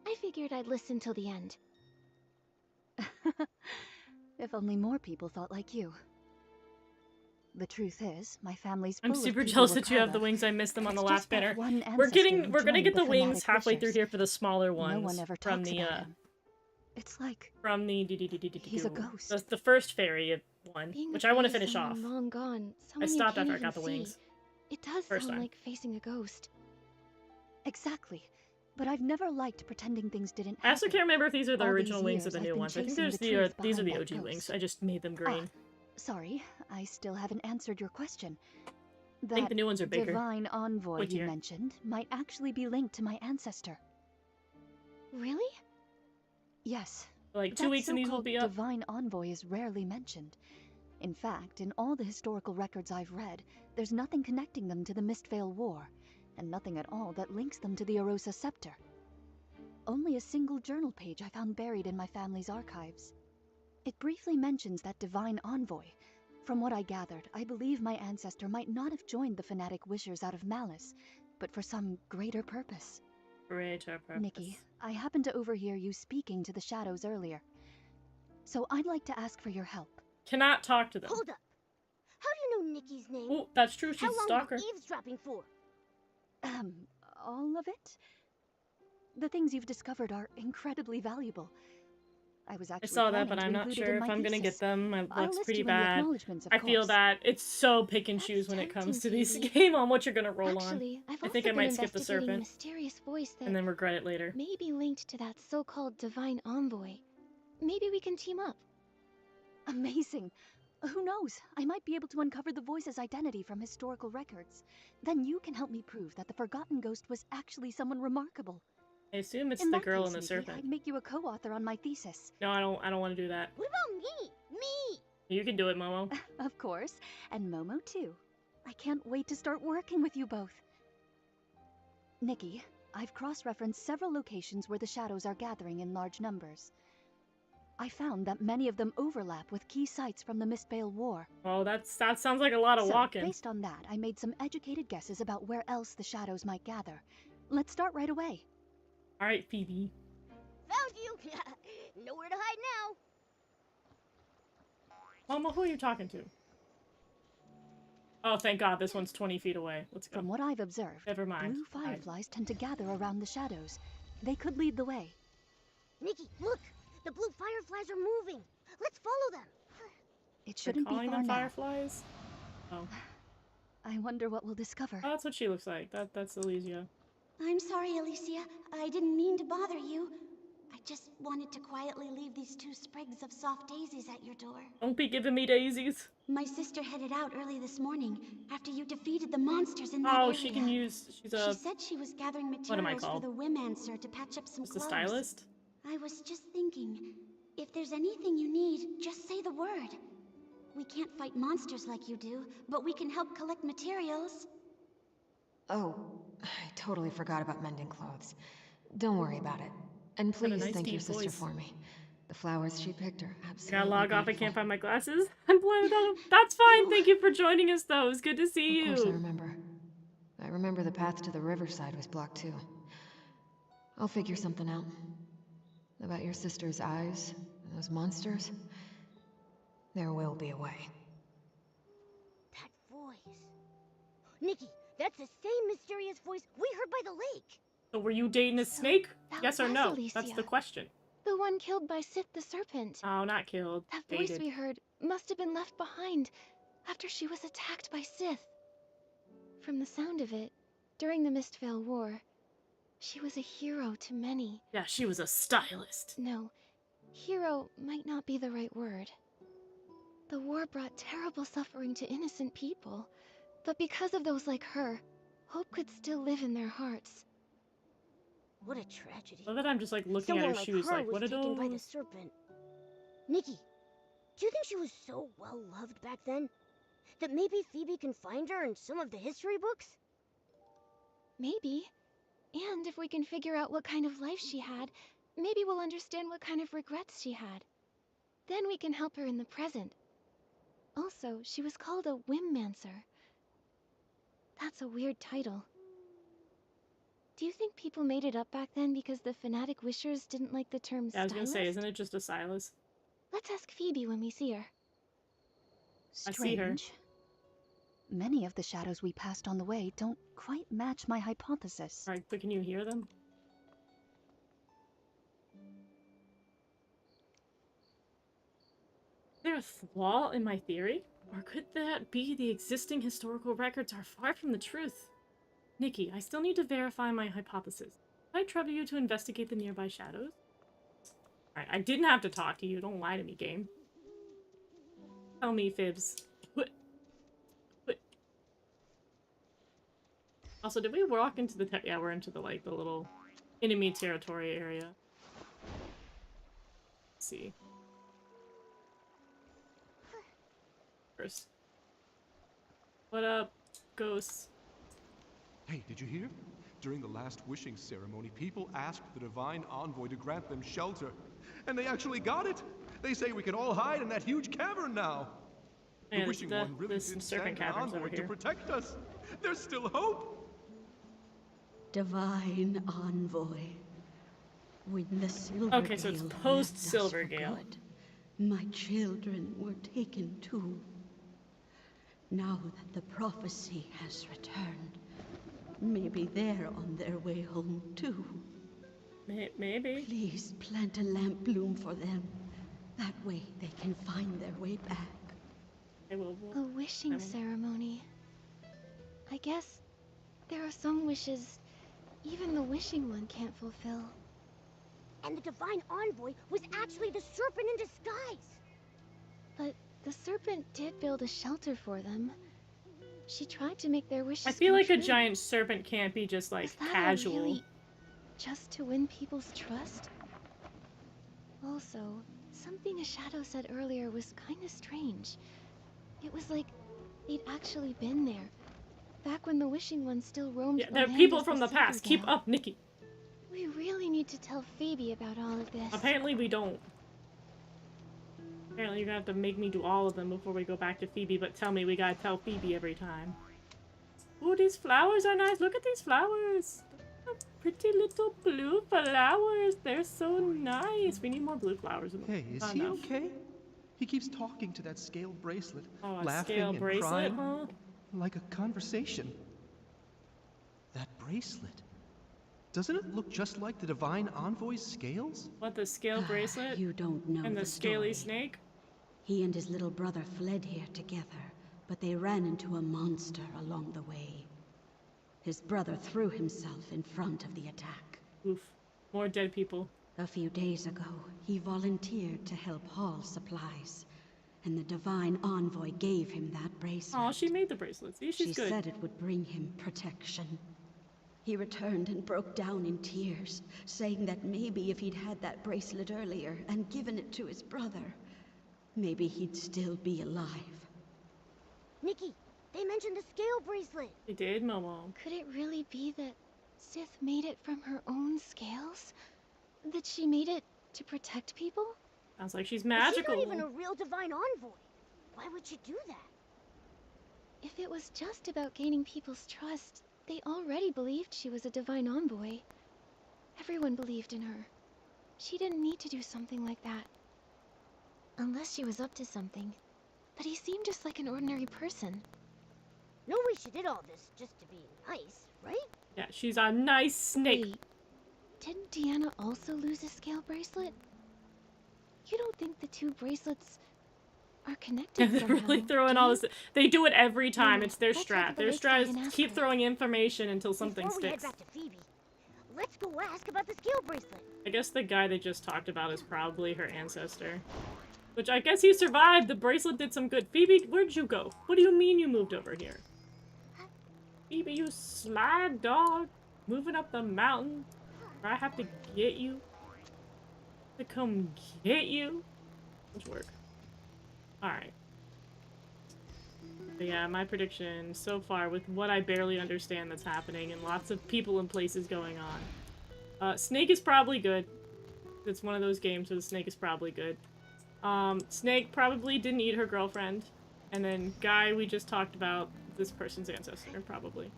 I figured I'd listen till the end. If only more people thought like you. The truth is, my family's I'm full of super people jealous we're that you have proud the of. wings. I missed them on It's the just last that banner. one We're ancestor who gonna joined get the wings fanatic halfway through wishers. here for the smaller No ones. one ever from talks the about him. It's like from the he's a ghost. the first fairy one, Being which I want to afraid of finish off. someone long gone, I someone stopped you after can't I got the even see. wings. It does First sound time. like facing a ghost. Exactly. But I've never liked pretending things didn't I also happen. can't remember if these are the All original these wings or years, the I've new been ones. I think chasing there's the truth these are behind the that OG wings. ghost. I just made them green. Sorry, I still haven't answered your question. I think the new ones are bigger. Divine envoy you Pointier. mentioned might actually be linked to my ancestor. Really? Yes. Like 2 That weeks and these will so-called be up. divine envoy is rarely mentioned. In fact, in all the historical records I've read, there's nothing connecting them to the Mistveil War, and nothing at all that links them to the Arosa Scepter. Only a single journal page I found buried in my family's archives. It briefly mentions that divine envoy. From what I gathered, I believe my ancestor might not have joined the fanatic wishers out of malice, but for some greater purpose. Greater purpose. Nikki, I happened to overhear you speaking to the shadows earlier. So I'd like to ask for your help. Cannot talk to them. Hold up. How do you know Nikki's name? Oh, that's true. She's How a long stalker. were you eavesdropping for? All of it? The things you've discovered are incredibly valuable. I was I actually saw that, but planning I'm to not include it sure in if my I'm gonna get thesis. them. It I'll looks list pretty you in the bad. acknowledgements, of I feel course. that it's so pick and That's choose when it comes to tempting, this Phoebe. game on what you're gonna roll Actually, I've I also think I been might skip the investigating a serpent mysterious voice that and then regret it later. may be linked to that so-called divine envoy. Maybe we can team up. Amazing. Who knows? I might be able to uncover the voice's identity from historical records. Then you can help me prove that the Forgotten Ghost was actually someone remarkable. I assume it's In the that girl case, and the Nikki, serpent. I'd make you a co-author on my thesis. No, I don't want to do that. What about me? Me! You can do it, Momo. Of course, and Momo too. I can't wait to start working with you both. Nikki, I've cross-referenced several locations where the shadows are gathering in large numbers. I found that many of them overlap with key sites from the Mistveil War. Oh, that sounds like a lot of So, walking. based on that, I made some educated guesses about where else the shadows might gather. Let's start right away. All right, Phoebe. Found you! Nowhere to hide now. Momo, who are you talking to? Oh, thank God, this one's 20 feet away. Let's go. From what I've observed, Never mind. blue fireflies tend to gather around the shadows. They could lead the way. Nikki, look! The blue fireflies are moving! Let's follow them! It They're shouldn't be calling far them now. fireflies? Oh. I wonder what we'll discover. Oh, that's what she looks like. That's Elysia. I'm sorry, Alicia. I didn't mean to bother you. I just wanted to quietly leave these 2 sprigs of soft daisies at your door. Don't be giving me daisies. My sister headed out early this morning after you defeated the monsters in that Oh, area. she can use. She's She a. said she was gathering What am I materials for called? the Womancer to patch up some Just a clothes. stylist. I was just thinking, if there's anything you need, just say the word. We can't fight monsters like you do, but we can help collect materials. Oh, I totally forgot about mending clothes. Don't worry about it. And Got a please nice thank deep your sister voice. for me. The flowers she picked are I absolutely gotta log off. I beautiful. can't find my glasses. I'm playing without them. That's fine. Thank you for joining us, though. It was good to see you. Of course I remember. I remember the path to the riverside was blocked too. I'll figure something out. About your sister's eyes and those monsters. There will be a way. That voice. Nikki, that's the same mysterious voice we heard by the lake! So were you dating a snake? that Yes or was no? Elysia. That's the question. The one killed by Sith the Serpent. Oh, not killed. That voice Dated. we heard must have been left behind after she was attacked by Sith. From the sound of it, during the Mistveil War, she was a hero to many. Yeah, she was a stylist. No, hero might not be the right word. The war brought terrible suffering to innocent people, but because of those like her, hope could still live in their hearts. What a tragedy. Love that I'm just like looking Someone at her like shoes her like, was what are taken by the those? serpent. Nikki, do you think she was so well loved back then? That maybe Phoebe can find her in some of the history books? Maybe. And if we can figure out what kind of life she had, maybe we'll understand what kind of regrets she had. Then we can help her in the present. Also, she was called a Whimmancer. That's a weird title. Do you think people made it up back then because the fanatic wishers didn't like the term Yeah, I was gonna say, stylist? isn't it just a Silas? Let's ask Phoebe when we see her. Strange. I see her. Many of the shadows we passed on the way don't quite match my hypothesis. Alright, but can you hear them? Is there a flaw in my theory? Or could that be the existing historical records are far from the truth? Nikki, I still need to verify my hypothesis. Should I trouble you to investigate the nearby shadows? Alright, I didn't have to talk to you. Don't lie to me, game. Tell me, Fibs. What? Also, did we walk into the yeah, we're into the, like, the little enemy territory area. Let's see. First. What up, ghosts? Hey, did you hear? During the last wishing ceremony, people asked the Divine Envoy to grant them shelter. And they actually got it! They say we can all hide in that huge cavern now! Yeah, the Wishing One really this did serpent send an caverns over envoy to here. protect us! There's still hope! Divine Envoy. When the Silvergale Okay, so it's post left us for Silvergale. good, my children were taken too. Now that the prophecy has returned, maybe they're on their way home too. Maybe. Please plant a lamp bloom for them. That way they can find their way back. A wishing ceremony. I guess there are some wishes even the Wishing One can't fulfill. And the Divine Envoy was actually the serpent in disguise! But the serpent did build a shelter for them. She tried to make their wishes I feel like come a true. giant serpent can't be just, like, Was that casual. Really just to win people's trust? Also, something a shadow said earlier was kinda strange. It was like they'd actually been there, back when the Wishing One still roamed Yeah, the they're land people as from the past. Keep Silvergale. up, Nikki. We really need to tell Phoebe about all of this. Apparently we don't. Apparently you're gonna have to make me do all of them before we go back to Phoebe, but tell me we gotta tell Phoebe every time. Ooh, these flowers are nice. Look at these flowers. Pretty little blue flowers. They're so nice. We need more blue flowers. Hey, is Not he enough. okay? He keeps talking to that scale bracelet, Oh, a laughing scale and bracelet, crying, huh? like a conversation. That bracelet. Doesn't it look just like the Divine Envoy's scales? What, the scale bracelet? You don't know And the story. scaly snake? He and his little brother fled here together, but they ran into a monster along the way. His brother threw himself in front of the attack. Oof. More dead people. A few days ago, he volunteered to help haul supplies, and the Divine Envoy gave him that bracelet. Oh, she made the bracelet. See, she's She good. said it would bring him protection. He returned and broke down in tears, saying that maybe if he'd had that bracelet earlier and given it to his brother, maybe he'd still be alive. Nikki, they mentioned the scale bracelet! They did, Momo. Could it really be that Sith made it from her own scales? That she made it to protect people? Sounds like she's She's magical. not even a real Divine Envoy. Why would she do that? If it was just about gaining people's trust, they already believed she was a Divine Envoy. Everyone believed in her. She didn't need to do something like that. Unless she was up to something. But he seemed just like an ordinary person. No way she did all this just to be nice, right? Yeah, she's a nice snake. Wait, didn't Deanna also lose a scale bracelet? You don't think the two bracelets are connected They're somehow, really throwing do all you? this. They do it every time. No, It's their let's head strat. to the Their lakeside strat and is ask keep her. throwing information until something Before we head sticks. back to Phoebe, let's go ask about the scale bracelet. I guess the guy they just talked about is probably her ancestor. Which I guess he survived. The bracelet did some good. Phoebe, where'd you go? What do you mean you moved over here? Phoebe, you slag dog. Moving up the mountain. Where I have to get you. To come get you. Let's work. Alright. But yeah, my prediction so far, with what I barely understand that's happening and lots of people and places going on. Snake is probably good. It's one of those games where the snake is probably good. Snake probably didn't eat her girlfriend. And then Guy, we just talked about this person's ancestor, probably.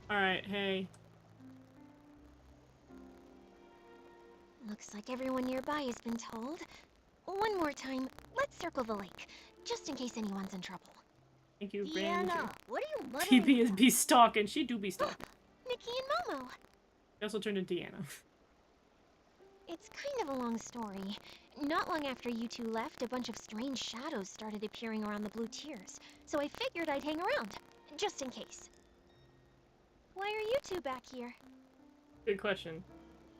Alright, hey. Looks like everyone nearby has been told. One more time, let's circle the lake, just in case anyone's in trouble. Thank you, Deanna, Ranger. what are you muttering TB is about? be stalking. She do be stalking. Nikki and Momo. She also turned into Deanna. It's kind of a long story. Not long after you two left, a bunch of strange shadows started appearing around the Blue Tears, so I figured I'd hang around, just in case. Why are you two back here? Good question.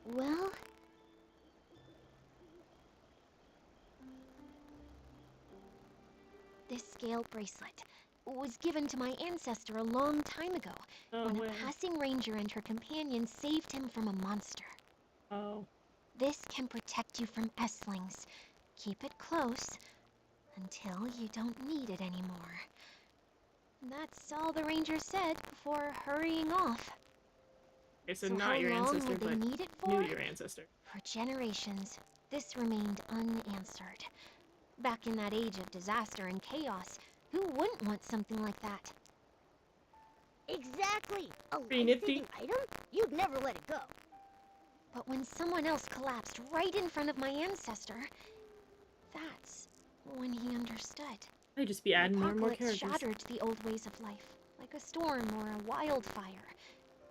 Well... This scale bracelet was given to my ancestor a long time ago, when a passing ranger and her companion saved him from a monster. Oh. This can protect you from Esslings. Keep it close until you don't need it anymore. That's all the ranger said before hurrying off. Okay, so So not how your long ancestor, will they but need it for? knew your ancestor. For generations, this remained unanswered. Back in that age of disaster and chaos, who wouldn't want something like that? Exactly. A Pretty nifty. life-saving item? You'd never let it go. But when someone else collapsed right in front of my ancestor, that's when he understood. I'd just be adding more and more Apocalypse characters. shattered the old ways of life, like a storm or a wildfire.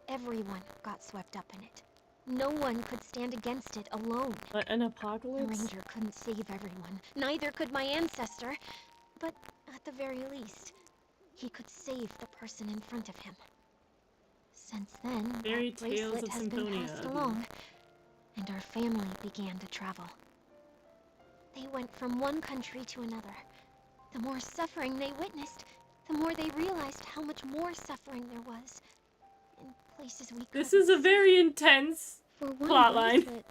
Everyone got swept up in it. No one could stand against it alone. But an The apocalypse? ranger couldn't save everyone. Neither could my ancestor. But at the very least, he could save the person in front of him. Since then, Fairy that Tales bracelet of has been Symphonia, passed dude. along, and our family began to travel. They went from one country to another. The more suffering they witnessed, the more they realized how much more suffering there was in places we This couldn't is a see. very intense For one plotline. bracelet,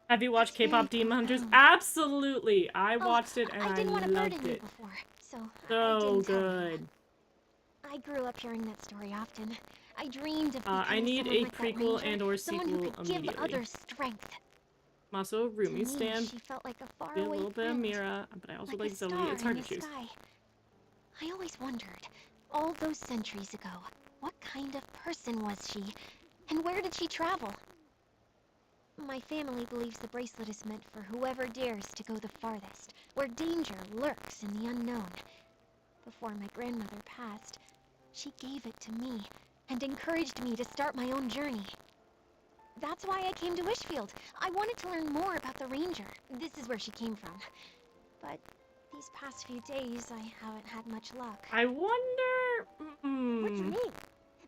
Have you watched That's K-pop very Demon Hunters? profound. Absolutely! I watched it and I didn't want to loved burden you it. before, so I So didn't tell you. good. I grew up hearing that story often. I dreamed of I becoming need someone a like that prequel ranger, and or someone who sequel could give immediately. others strength. I'm also a To Rumi me, stan. she felt like a A faraway little bit of friend, Mira, but I also like a Zoe. star It's hard in to the choose. sky. I always wondered, all those centuries ago, what kind of person was she, and where did she travel? My family believes the bracelet is meant for whoever dares to go the farthest, where danger lurks in the unknown. Before my grandmother passed, she gave it to me and encouraged me to start my own journey. That's why I came to Wishfield. I wanted to learn more about the ranger. This is where she came from. But these past few days, I haven't had much luck. I wonder... What's your name?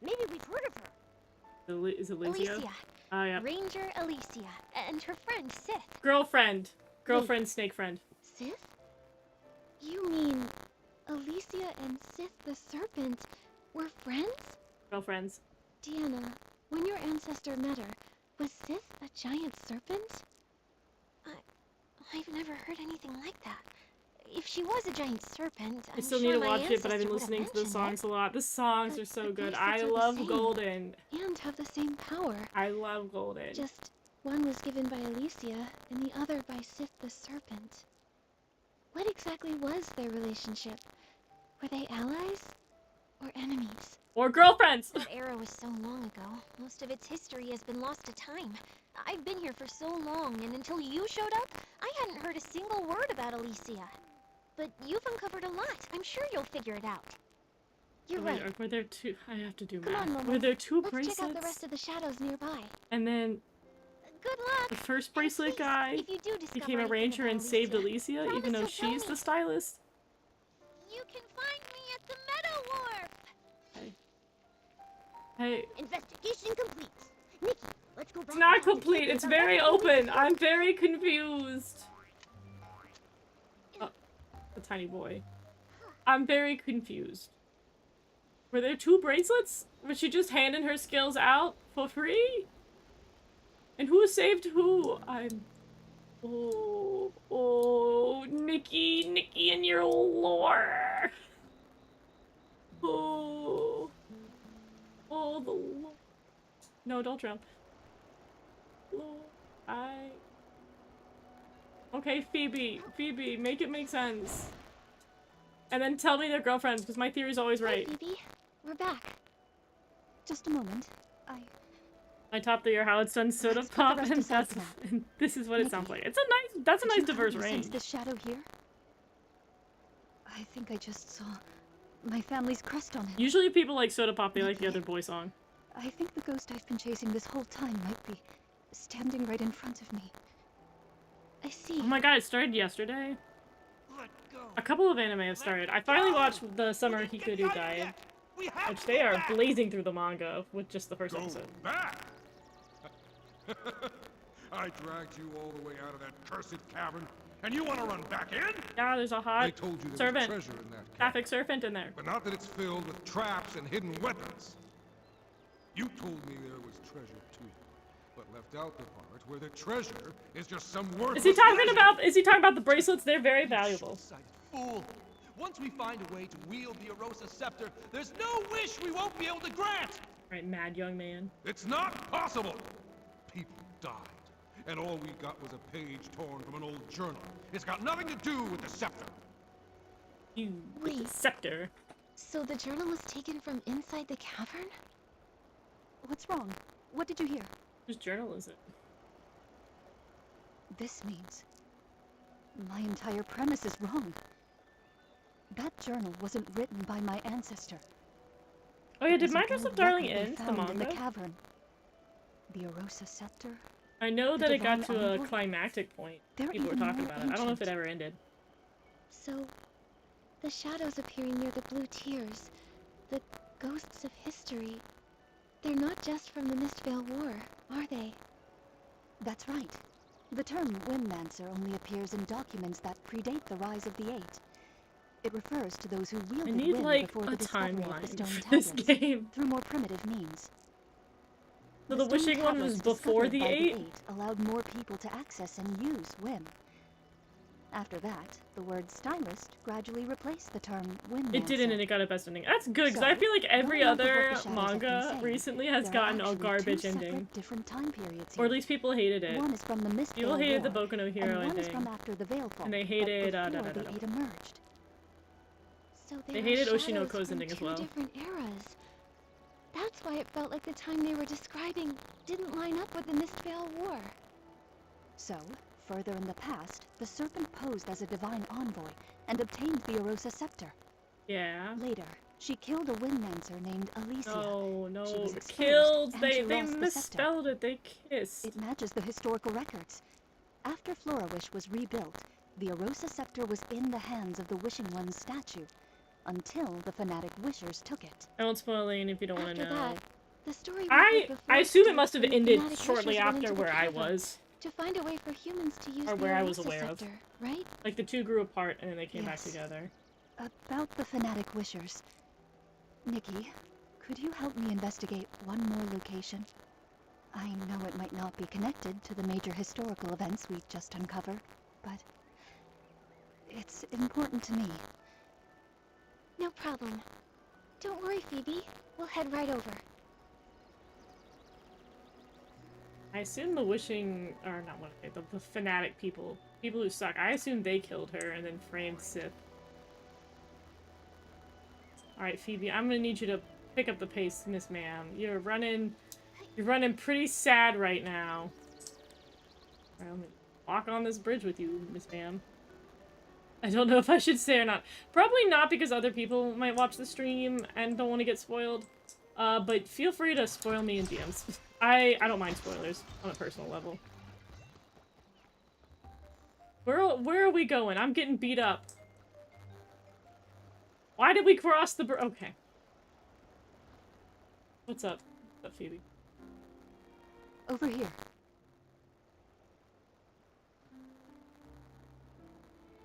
Maybe we've heard of her. Is it Alicia? Alicia. Oh, yeah. Ranger Alicia. And her friend, Sith. Girlfriend. Girlfriend, snake friend. Sith? You mean Alicia and Sith the Serpent were friends? Girlfriends. Deanna, when your ancestor met her, was Sith a giant serpent? I've never heard anything like that. If she was a giant serpent, I I'm still sure need to my watch it, but I've been ancestor listening to the would've mentioned songs a lot. The songs But are so the good. bracelets I are the love same. Golden. And have the same power. I love Golden. Just one was given by Alicia, and the other by Sith the Serpent. What exactly was their relationship? Were they allies? Or enemies? Or girlfriends! That era was so long ago. Most of its history has been lost to time. I've been here for so long, and until you showed up, I hadn't heard a single word about Alicia. But you've uncovered a lot. I'm sure you'll figure it out. You're Wait, right. were there two... I have to do Come math. on, Momo. Were there two Let's bracelets? check out the rest of the shadows nearby. And then Good luck. the first And bracelet please, guy if you do discover became a anything ranger about and saved Alicia, Alicia, even promise though you'll tell she's me. the stylist. You can find me at the Meadow Wharf. Hey, Investigation complete. Nikki, let's go back. it's and not talk to complete. Keith It's about very what we open. discovered. I'm very confused. Oh, a tiny boy. I'm very confused. Were there two bracelets? Was she just handing her skills out for free? And who saved who? Oh, Nikki and your lore. Oh, the lore. No, don't drown. Okay, Phoebe, make it make sense. And then tell me they're girlfriends, because my theory's always right. Hi, Phoebe. We're back. Just a moment. My top of your how it's done soda pop, and this is what it sounds like. It's a nice, that's a nice diverse range. Sense this shadow here? I think I just saw my family's crest on it. Usually people like soda pop, they like the other boy song. I think the ghost I've been chasing this whole time might be standing right in front of me. I see. Oh my god, it started yesterday? A couple of anime have started. I finally watched the Summer Hikudu Guide, which they are blazing through the manga with just the first episode. Back! I dragged you all the way out of that cursed cavern, and you want to run back in? Yeah, there's a hot I told you there was servant. treasure in that Traffic servant in there. But not that it's filled with traps and hidden weapons. You told me there was treasure too, but left out the part where the treasure is just some worthless. Is he talking about the bracelets? They're very valuable. Fool! Once we find a way to wield the Arosa scepter, there's no wish we won't be able to grant! Right, mad young man. It's not possible! People died, and all we got was a page torn from an old journal. It's got nothing to do with the scepter. Wait. Scepter. So the journal was taken from inside the cavern? What's wrong? What did you hear? Whose journal is it? This means my entire premise is wrong. That journal wasn't written by my ancestor. Oh yeah, did It was My an Dress Up old Darling record they end the found in manga? the cavern. The Arosa scepter. I know The that it got divine to a envoy? climactic point. They're People were even talking more about it. I don't know if it ancient. ever ended. So, the shadows appearing near the blue tears, the ghosts of history, they're not just from the Mistvale War, are they? That's right. The term Windmancer only appears in documents that predate the rise of the Eight. It refers to those who I wielded need wind like before a the discovery of the timeline stone for this tablets, game. through more primitive means. So the stone wishing one tablets was before discovered the by Eight? allowed more people to access and use Whim. After that, the word stylist gradually replaced the term Windmancer. It didn't, and it got a best ending. That's good, because I So, feel like every going off of what other the shadows have been manga saying, recently has there are gotten a actually garbage two ending. separate different time periods Or at here. least people hated it. One is from the Mistvale People hated the War, Boku no Hero and one is ending. from after the Veilfall, And they but hated, before the Eight emerged. So They were hated shadows Oshinoko's from ending as two well. different eras. That's why it felt like the time they were describing didn't line up with the Mistvale War. So, further in the past, the serpent posed as a divine envoy and obtained the Arosa scepter. Yeah. Later, she killed a Windmancer named Alicia. Oh no, She was exposed, killed. and They she lost the misspelled it. They kissed. It matches the historical records. After Florawish was rebuilt, the Arosa scepter was in the hands of the Wishing One's statue, until the fanatic wishers took it. I won't spoil it if you don't want to know. That, the story I assume it must have when the ended fanatic shortly wishers went after into the where I cavern was. to find a way for humans to use Or the where I was Arosa aware of. scepter, right? Like the two grew apart and then they came back Yes. together. About the fanatic wishers. Nikki, could you help me investigate one more location? I know it might not be connected to the major historical events we've just uncovered, but it's important to me. No problem. Don't worry, Phoebe. We'll head right over. I assume the wishing, or not what, the fanatic people who suck, I assume they killed her and then framed Sith. Alright, Phoebe, I'm gonna need you to pick up the pace, Miss Ma'am. You're running pretty sad right now. Alright, let me walk on this bridge with you, Miss Ma'am. I don't know if I should say or not. Probably not, because other people might watch the stream and don't want to get spoiled. But feel free to spoil me in DMs. I don't mind spoilers on a personal level. Where are we going? I'm getting beat up. Why did we cross the okay. What's up? What's up, Phoebe? Over here.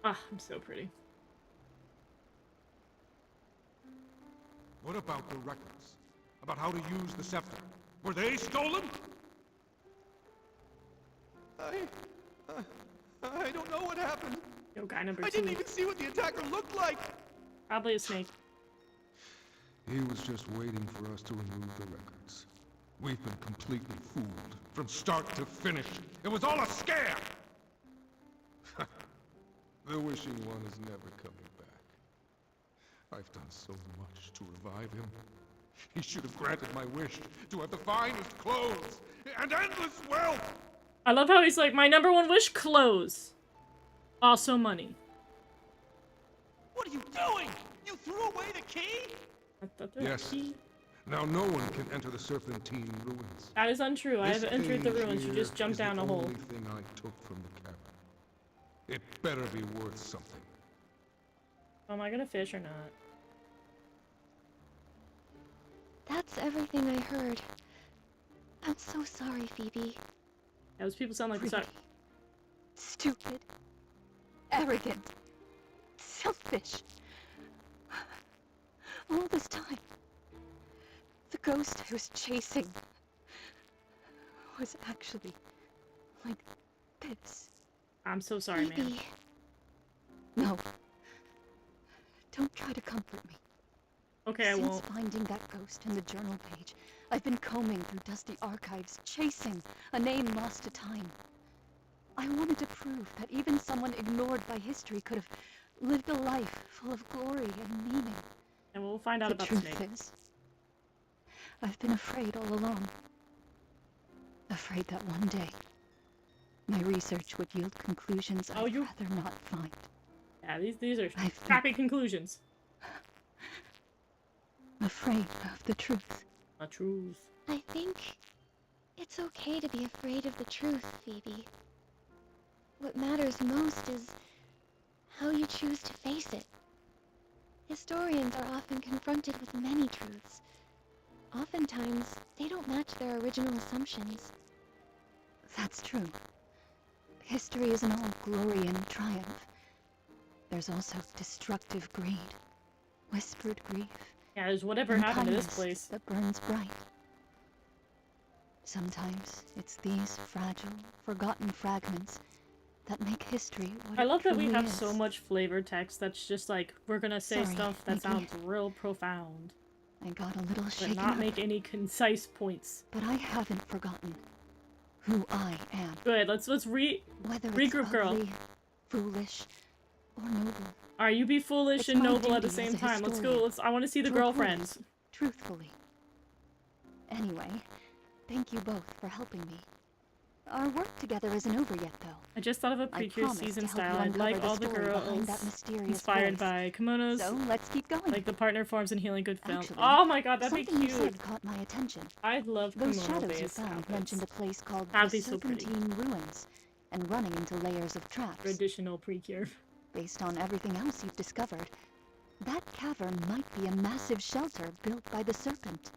Ah, I'm so pretty. What about the records? About how to use the scepter? Were they stolen? I don't know what happened. Yo, guy number I 2. didn't even see what the attacker looked like. Probably a snake. He was just waiting for us to remove the records. We've been completely fooled, from start to finish. It was all a scare! The Wishing One is never coming back. I've done so much to revive him. He should have granted my wish to have the finest clothes and endless wealth! I love how he's like, my #1 wish, clothes. Also money. What are you doing? You threw away the key? I thought there was a key. Now no one can enter the Serpentine ruins. That is untrue. I This have entered the page ruins. You here just jumped is down a the hole. only thing I took from the cavern. It better be worth something. Am I gonna fish or not? That's everything I heard. I'm so sorry, Phoebe. Yeah, those people sound like this. Pretty, stupid, arrogant, selfish. All this time, the ghost I was chasing was actually like this. I'm so sorry, man. Phoebe. No. Don't try to comfort me. Okay, I Since won't. finding that ghost in the journal page, I've been combing through dusty archives, chasing a name lost to time. I wanted to prove that even someone ignored by history could have lived a life full of glory and meaning. And we'll find out The about the truth snake. is, I've been afraid all along. Afraid that one day, my research would yield conclusions I'd rather not find. Yeah, these are crappy conclusions. Afraid of the truth. The truth. I think it's okay to be afraid of the truth, Phoebe. What matters most is how you choose to face it. Historians are often confronted with many truths. Oftentimes, they don't match their original assumptions. That's true. History isn't all glory and triumph. There's also destructive greed, whispered grief. Yeah, there's whatever and happened to this kindness place. that burns bright. Sometimes it's these fragile, forgotten fragments that make history what I it love that we truly have is. so much flavored text that's just like, we're gonna say Sorry, stuff that Nikki. sounds real profound. I got a little But shaken not up, make any concise points. but I haven't forgotten who I am. Good, let's Whether it's regroup, girl. ugly, foolish, or noble. Alright, you be foolish It's and my noble at the duty as same a time. Let's go. historian I want to see the to report girlfriends. it truthfully. Anyway, thank you both for helping me. Our work together isn't over yet, though. I just thought of a I Precure promised season to help style. you I'd uncover like the all the story behind that girls mysterious inspired voice. by kimonos. So let's keep going. Like the partner forms in healing good film. Actually, Oh my god, that'd be something you cute. said caught my attention. I love Those kimono shadows you based found outfits. mentioned a place called That'd the be so pretty. Serpentine Ruins, and running into layers of traps. Traditional Precure. Based on everything else you've discovered, that cavern might be a massive shelter built by the Serpent.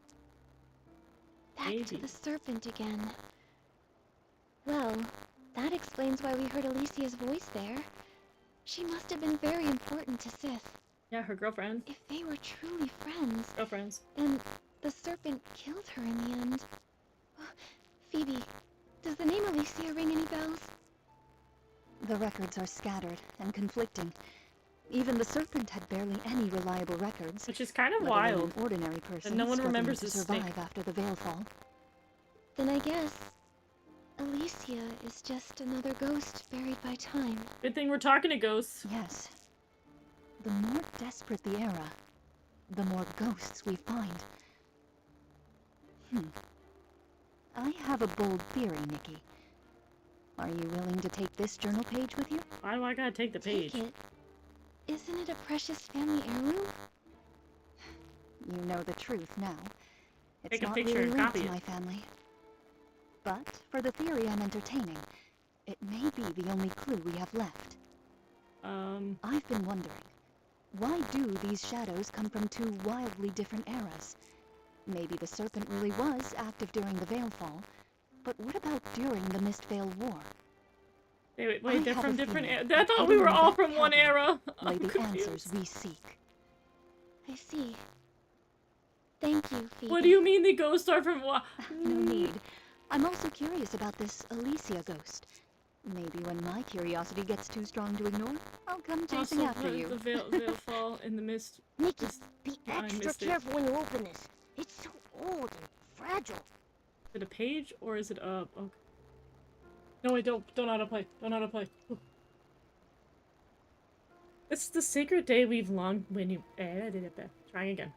Back to the serpent again. Well, that explains why we heard Alicia's voice there. She must have been very important to Sith. Yeah, her girlfriend. If they were truly friends, Girlfriends. then the serpent killed her in the end. Phoebe, does the name Alicia ring any bells? The records are scattered and conflicting. Even the Serpent had barely any reliable records. Which is kind of let alone wild. An ordinary person And no one struggling remembers to the survive snake. after the Veilfall. Then I guess Alicia is just another ghost buried by time. Good thing we're talking to ghosts. Yes. The more desperate the era, the more ghosts we find. I have a bold theory, Nikki. Are you willing to take this journal page with you? Why do I gotta take the page? Take it. Isn't it a precious family heirloom? You know the truth now. It's Take a not picture really and linked copy to it. my family. But for the theory I'm entertaining, it may be the only clue we have left. I've been wondering, why do these shadows come from two wildly different eras? Maybe the Serpent really was active during the Veilfall, but what about during the Mistveil War? Wait, I they're have from a different feeling I thought that we were in all that from one cavern era. lay I'm the confused. answers we seek. I see. Thank you, Phoebe. What do you mean the ghosts are from what? No need. I'm also curious about this Alicia ghost. Maybe when my curiosity gets too strong to ignore, I'll come chasing Also, after you. The veil fall in the mist. Nikki, Just- be I extra missed it. careful when you open this. It's so old and fragile. Is it a page or is it up? Okay. No, wait, don't autoplay. Don't autoplay. Ooh. This is the sacred day we've long trying again.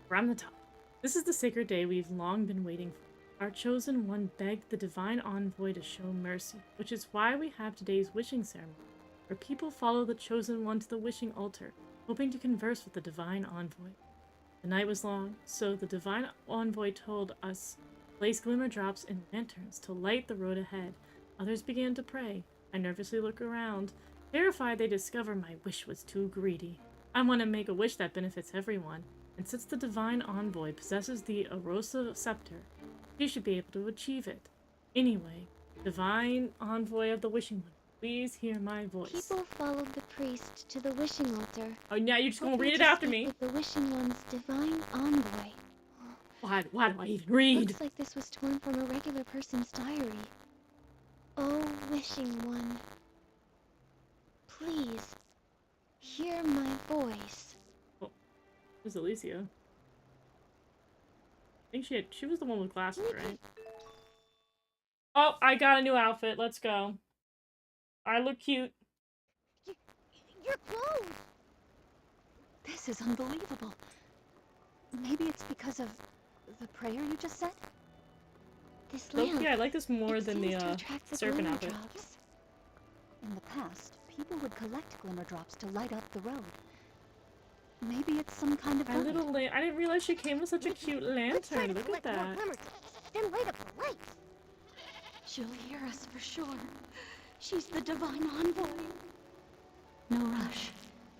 From the top. This is the sacred day we've long been waiting for. Our chosen one begged the divine envoy to show mercy, which is why we have today's wishing ceremony, where people follow the chosen one to the wishing altar, hoping to converse with the divine envoy. The night was long, so the divine envoy told us to place glimmer drops in lanterns to light the road ahead. Others began to pray. I nervously look around, terrified they discover my wish was too greedy. I want to make a wish that benefits everyone, and since the divine envoy possesses the Arosa scepter, she should be able to achieve it. Anyway, divine envoy of the wishing one, please hear my voice. People followed the priest to the wishing altar. Oh, now you're just gonna read it hoping to after speak me. with the wishing one's divine envoy. Why do I even read? Looks like this was torn from a regular person's diary. Oh, wishing one, please hear my voice. Oh, this is Alicia. I think she was the one with glasses, right? Oh, I got a new outfit. Let's go. I look cute. Your clothes! This is unbelievable. Maybe it's because of the prayer you just said? This lamp. Yeah, I like this more than the serpent glimmer outfit. drops. In the past, people would collect glimmer drops to light up the road. Maybe it's some kind of My little lamp. I didn't realize she came with such a cute lantern. Look at that. Then light up the lights. She'll hear us for sure. She's the divine envoy. No rush,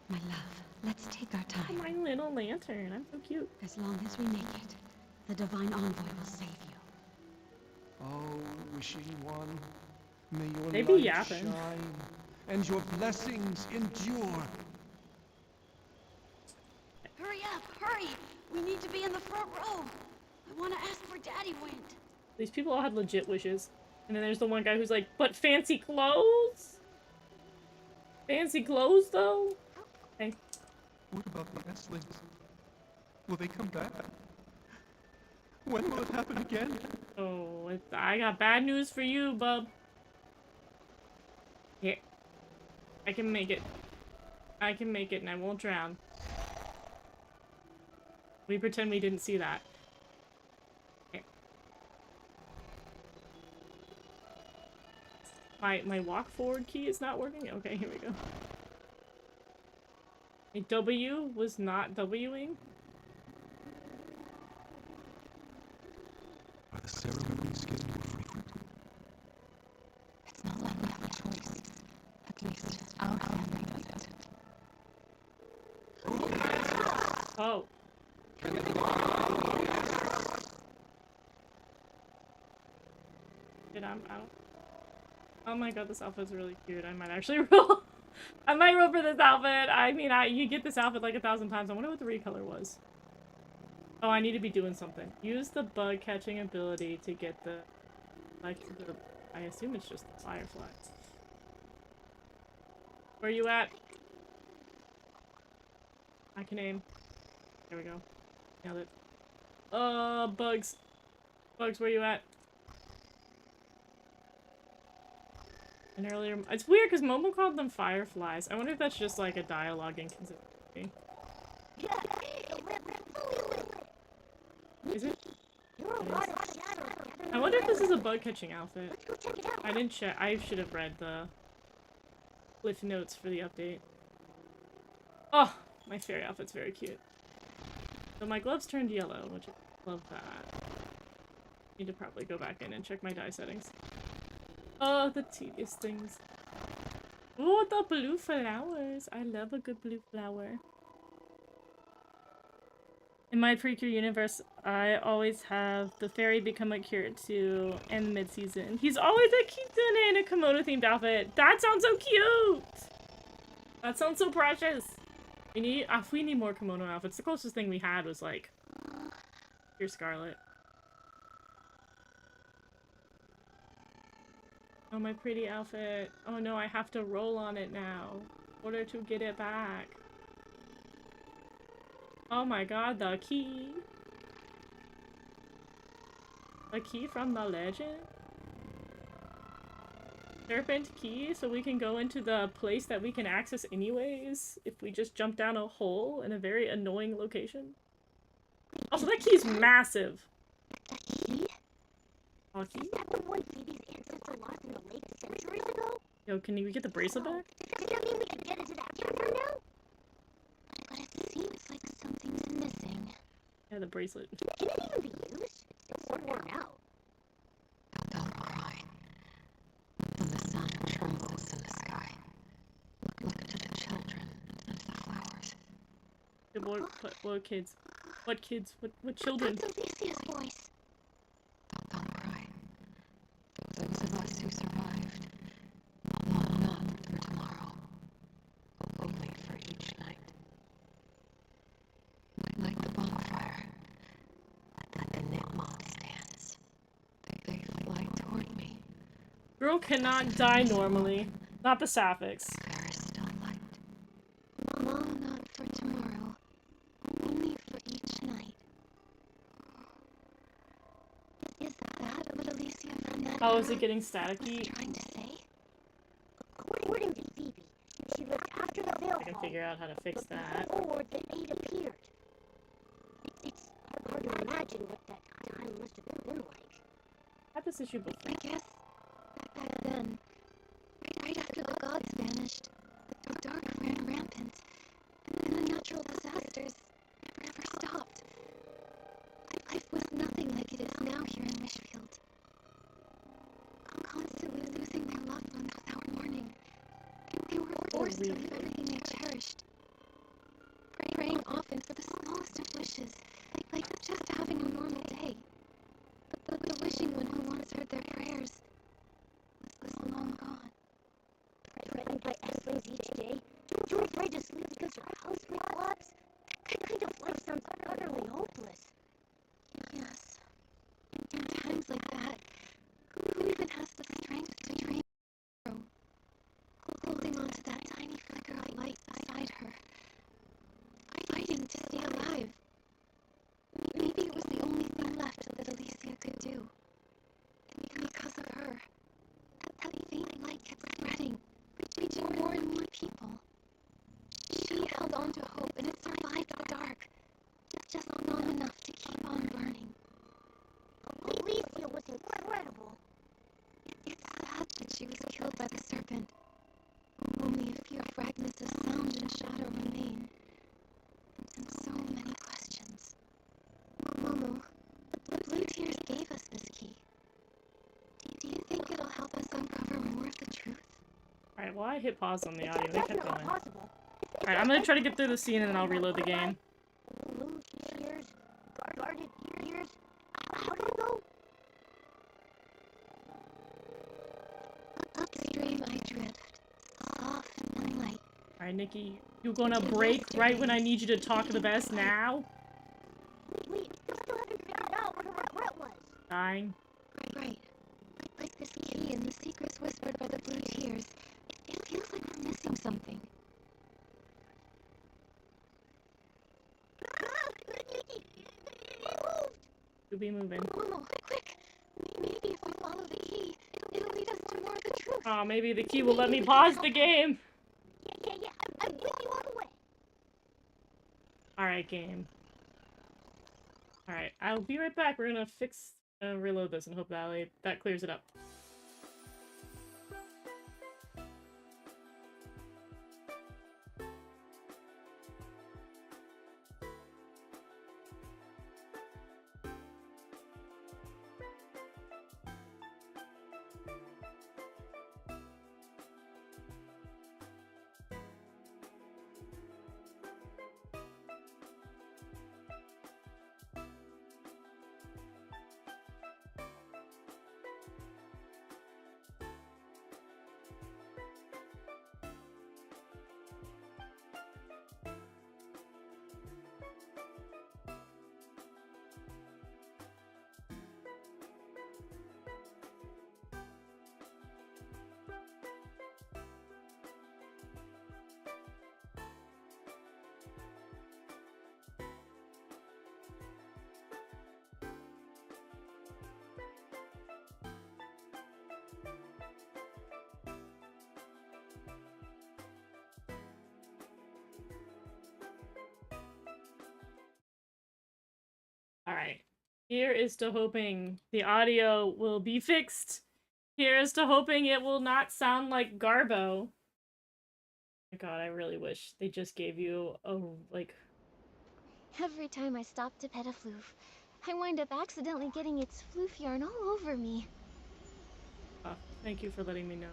my love. Let's take our time. My little lantern. I'm so cute. As long as we make it, the divine envoy will save you. Oh, wishing one, may your They be light yapping. shine and your blessings endure. Hurry up, hurry! We need to be in the front row. I want to ask where Daddy went. These people all had legit wishes. And then there's the one guy who's like, but fancy clothes? Fancy clothes, though? Hey. What about the S-Lings? Will they come back? When will it happen again? Oh, I got bad news for you, bub. Here. I can make it. I can make it and I won't drown. We pretend we didn't see that. Here. My walk forward key is not working? Okay, here we go. A W was not Wing. Are the ceremonies getting more frequent? It's not like we have a choice. At least our family doesn't. Oh. Dude, I don't... Oh my god, this outfit's really cute. I might actually roll. I might roll for this outfit. I mean, you get this outfit like 1,000 times. I wonder what the recolor was. Oh, I need to be doing something. Use the bug catching ability to get the... Like, the... I assume it's just the fireflies. Where you at? I can aim. There we go. Nailed it. Bugs. Bugs, where you at? And earlier, it's weird because Momo called them fireflies. I wonder if that's just like a dialogue inconsistency. Is it? I wonder if this is a bug catching outfit. I didn't check. I should have read the cliff notes for the update. Oh, my fairy outfit's very cute. So my gloves turned yellow, which I love that. Need to probably go back in and check my dye settings. Oh, the tedious things. Oh, the blue flowers. I love a good blue flower. In my Precure universe, I always have the fairy become a cure to end mid-season. He's always a kitsune in a kimono-themed outfit. That sounds so cute! That sounds so precious. We need more kimono outfits. The closest thing we had was like Pure Scarlet. Oh, my pretty outfit. Oh no, I have to roll on it now in order to get it back. Oh my god, the key. A key from the legend? Serpent key, so we can go into the place that we can access anyways if we just jump down a hole in a very annoying location. Also, that key's massive. A key? Oh, key? Is that the one Phoebe's ancestor lost in the lake centuries ago? Yo, can we get the bracelet back? Does that mean we can get into that cavern now? But it seems like something's missing. Yeah, the bracelet. Can it even be used? It's so worn out. Don't cry. When the sun trembles in the sky, look to the children and the flowers. What kids? What kids? What children? That's Alicia's voice. Don't cry. Those of us who survived, not for tomorrow, only for each night. Like the bonfire that the Nitmont stands. They fly toward me. Girl cannot die normally. Not the Sapphics. There is still light. No, not for tomorrow. Only for each night. Is that what Alicia from that Oh, is it getting staticky? was trying to say? According to Phoebe, she lived after the veil I can fall, figure out how to fix but that. before the eight appeared. It's hard to imagine what that time must have been like. Had this issue before. I guess back then, right after the gods vanished, the dark ran rampant, and the natural disasters never stopped. Life was nothing like it is now here in Wishfield. Constantly losing their loved ones without warning. They were forced to leave everything they cherished. Praying often for the smallest of wishes, like just having a normal day. But the wishing one who once heard their prayers was long gone. Threatened by Eslings each day, too afraid to sleep because your house may collapse. That kind of life sounds utterly hopeless. Yes. In times like that, who even has the strength to dream? Holding on to that tiny flicker of light beside her. Fighting to stay alive. Maybe it was the only thing left that Alicia could do. And because of her, that faint light kept spreading, reaching more and more people. She held on to hope, and it survived the dark, just long enough to keep on burning. Alicia was incredible. It's sad that she was killed by the serpent. Only a few fragments of sound and shadow remain. And so many questions. Momo, the Blue Tears gave us this key. Do you think it'll help us uncover more of the truth? Alright, well I hit pause on the audio. They kept Definitely going. possible. Alright, I'm gonna try to get through the scene and then I'll reload the game. Blue tears, guarded ears. How did it go? Upstream I drift, soft and light. Alright, Nikki, you gonna break right when I need you to talk the best now? Wait, I still haven't figured out what her regret was. Dying. Right. Like this key and the secrets whispered by the Blue Tears. It feels like we're missing something. To be moving. Momo, quick! Maybe if we follow the key, it'll lead us to more of the truth. Oh, maybe the key will let me pause the game. Yeah, I'm with you all the way. Alright, game. Alright, I'll be right back. We're gonna reload this and hope that clears it up. Alright. Here is to hoping the audio will be fixed. Here is to hoping it will not sound like Garbo. Oh my god, I really wish they just gave you a, like... Every time I stop to pet a floof, I wind up accidentally getting its floof yarn all over me. Oh, thank you for letting me know.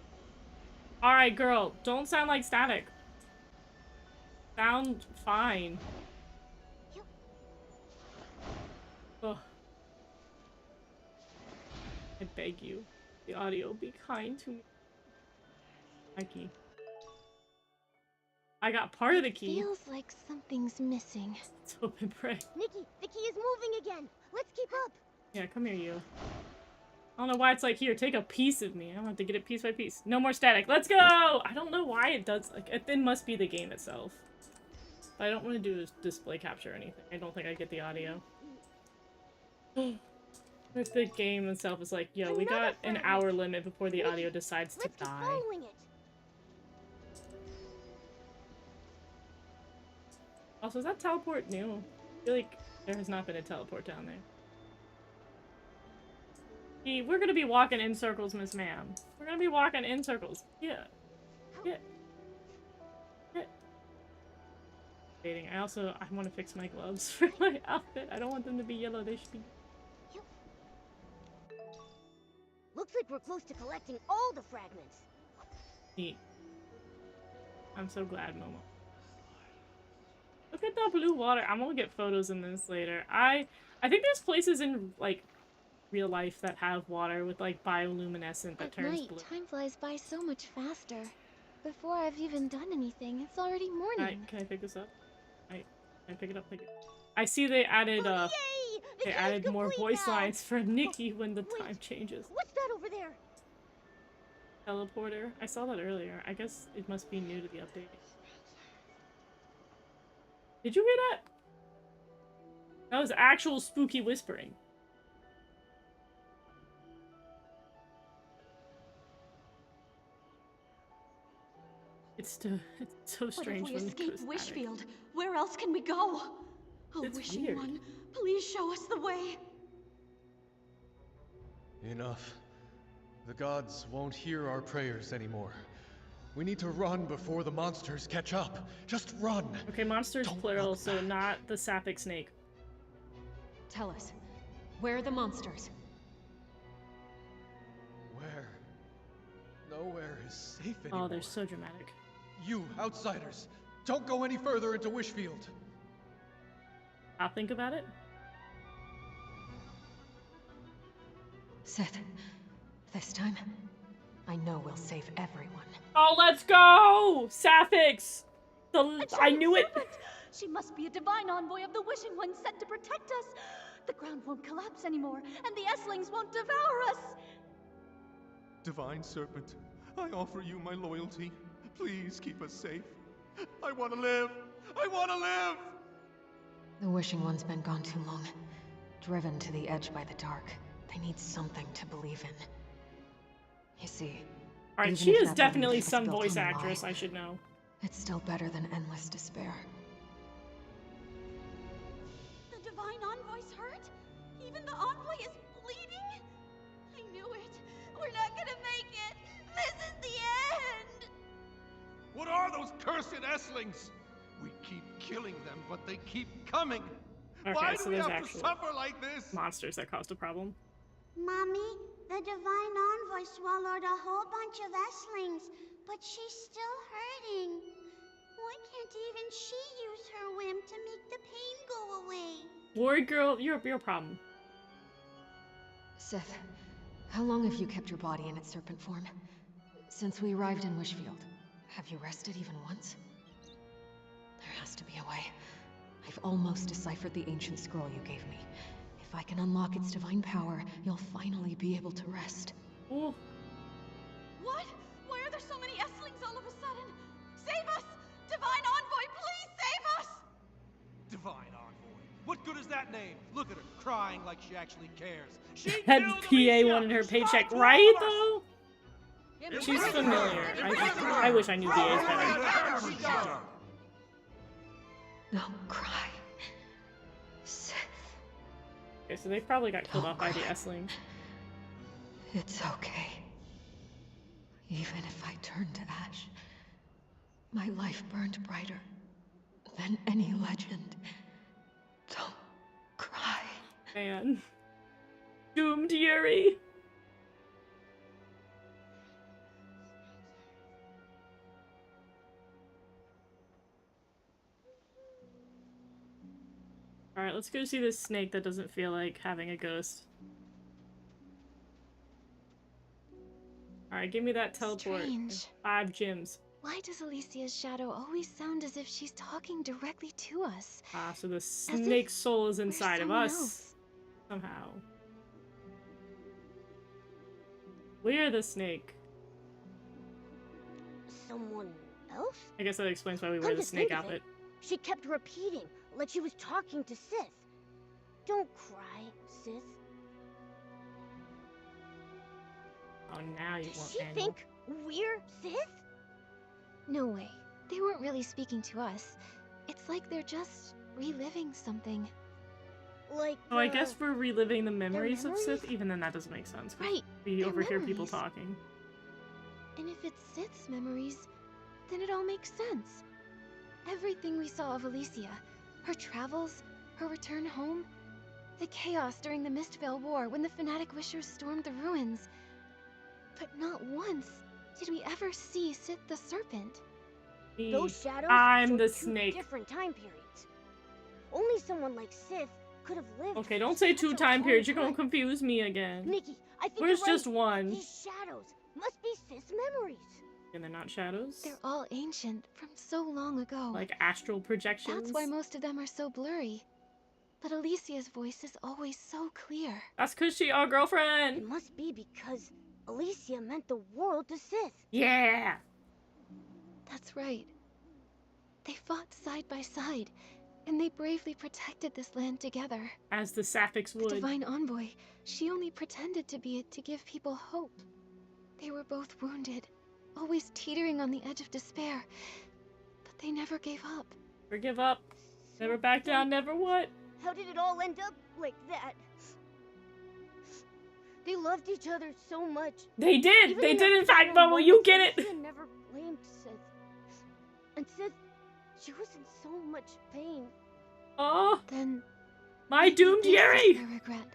Alright, girl, don't sound like static. Sound fine. Ugh. I beg you. The audio, be kind to me. Mikey. I got part of the key. Feels like something's missing. Let's hope and pray. Nikki, the key is moving again. Let's keep up. Yeah, come here, you. I don't know why it's like, here, take a piece of me. I want to get it piece by piece. No more static. Let's go! I don't know why it does, like, it must be the game itself. But I don't want to do a display capture or anything. I don't think I get the audio. If the game itself is like, yo, we got an hour limit before the audio decides to die. Following it. Also, is that teleport new? I feel like there has not been a teleport down there. Hey, we're gonna be walking in circles, Miss Ma'am. We're gonna be walking in circles. Yeah. Yeah. Yeah. Dating. I want to fix my gloves for my outfit. I don't want them to be yellow. They should be... Looks like we're close to collecting all the fragments. Neat. I'm so glad, Momo. Look at that blue water. I'm gonna get photos in this later. I think there's places in, like, real life that have water with, like, bioluminescent that turns night, blue. Time flies by so much faster. Before I've even done anything, it's already morning. Can I pick this up? Can I pick it up? I see they added, they added more voice lines for Nikki when the time changes. What's that over there? Teleporter. I saw that earlier. I guess it must be new to the update. Did you hear that? That was actual spooky whispering. It's so strange when it goes escape static. Wishfield, where else can we go? Oh, It's wishing weird. one, please show us the way. Enough. The gods won't hear our prayers anymore. We need to run before the monsters catch up. Just run! Okay, monsters Don't plural, look so back. not the sapphic snake. Tell us, where are the monsters? Where? Nowhere is safe anymore. Oh, they're so dramatic. You, outsiders, don't go any further into Wishfield. I'll think about it. Sith, this time, I know we'll save everyone. Oh, let's go! Saphics! I knew it! She must be a divine envoy of the Wishing One sent to protect us. The ground won't collapse anymore, and the Esslings won't devour us. Divine Serpent, I offer you my loyalty. Please keep us safe. I want to live! I want to live! The Wishing One's been gone too long. Driven to the edge by the dark. They need something to believe in. You see, Alright, even she if is that definitely belief is some built voice on a actress, lie, I should know. it's still better than endless despair. The divine envoy's hurt? Even the envoy is bleeding? I knew it. We're not gonna make it. This is the end. What are those cursed Esslings? We keep killing them, but they keep coming. Okay, Why so do we there's have to actual suffer like this? monsters that caused a problem. Mommy, the divine envoy swallowed a whole bunch of Esslings, but she's still hurting. Why can't even she use her whim to make the pain go away? Ward girl, you're a problem. Sith, how long have you kept your body in its serpent form? Since we arrived in Wishfield, have you rested even once? There has to be a way. I've almost deciphered the ancient scroll you gave me. If I can unlock its divine power, you'll finally be able to rest. Ooh. What? Why are there so many Esslings all of a sudden? Save us! Divine envoy, please save us! Divine Envoy. What good is that name? Look at her, crying like she actually cares. She That killed PA Amicia! wanted her paycheck, Stop right, all of us! though? She's familiar. I wish I knew VAs better. Don't cry. Sith. Okay, so they probably got killed off by the S-Ling. It's okay. Even if I turn to ash, my life burned brighter than any legend. Don't cry. Man. Doomed Yuri! Alright, let's go see this snake that doesn't feel like having a ghost. Alright, give me that teleport. Strange. 5 gems. Why does Alicia's shadow always sound as if she's talking directly to us? Ah, so the snake soul is inside of us. Else. Somehow. We're the snake. Someone else? I guess that explains why we wear the snake outfit. She kept repeating, like she was talking to Sith. Don't cry, Sith. Oh, now you Does won't she handle. think we're Sith? No way. They weren't really speaking to us. It's like they're just reliving something. Like, Oh, I guess we're reliving the memories of memories? Sith. Even then, that doesn't make sense. 'Cause Right, we their overhear people memories. talking. And if it's Sith's memories, then it all makes sense. Everything we saw of Alicia, her travels, her return home, the chaos during the Mistvale War when the Fanatic Wishers stormed the ruins. But not once did we ever see Sith the Serpent. those shadows I'm show the 2 snake. different time periods. Only someone like Sith could have lived. Okay, don't say such 2 a time long periods. You're gonna time. confuse me again. Nikki, I think Where's you're right. just one? These shadows must be Sith's memories. And they're not shadows? They're all ancient, from so long ago. Like astral projections? That's why most of them are so blurry. But Alicia's voice is always so clear. That's cause she our girlfriend! It must be because Alicia meant the world to Sith. Yeah! That's right. They fought side by side, and they bravely protected this land together. As the Sapphics The would. Divine Envoy, she only pretended to be it to give people hope. They were both wounded, always teetering on the edge of despair, but they never gave up. Never give up. Never back down, never what? How did it all end up like that? They loved each other so much. They did! Even They in did the in fact, final Bubble, you moments, get it! Alicia never blamed Sith. And Sith, she was in so much pain. Oh, Then my doomed this is Yuri! a regret.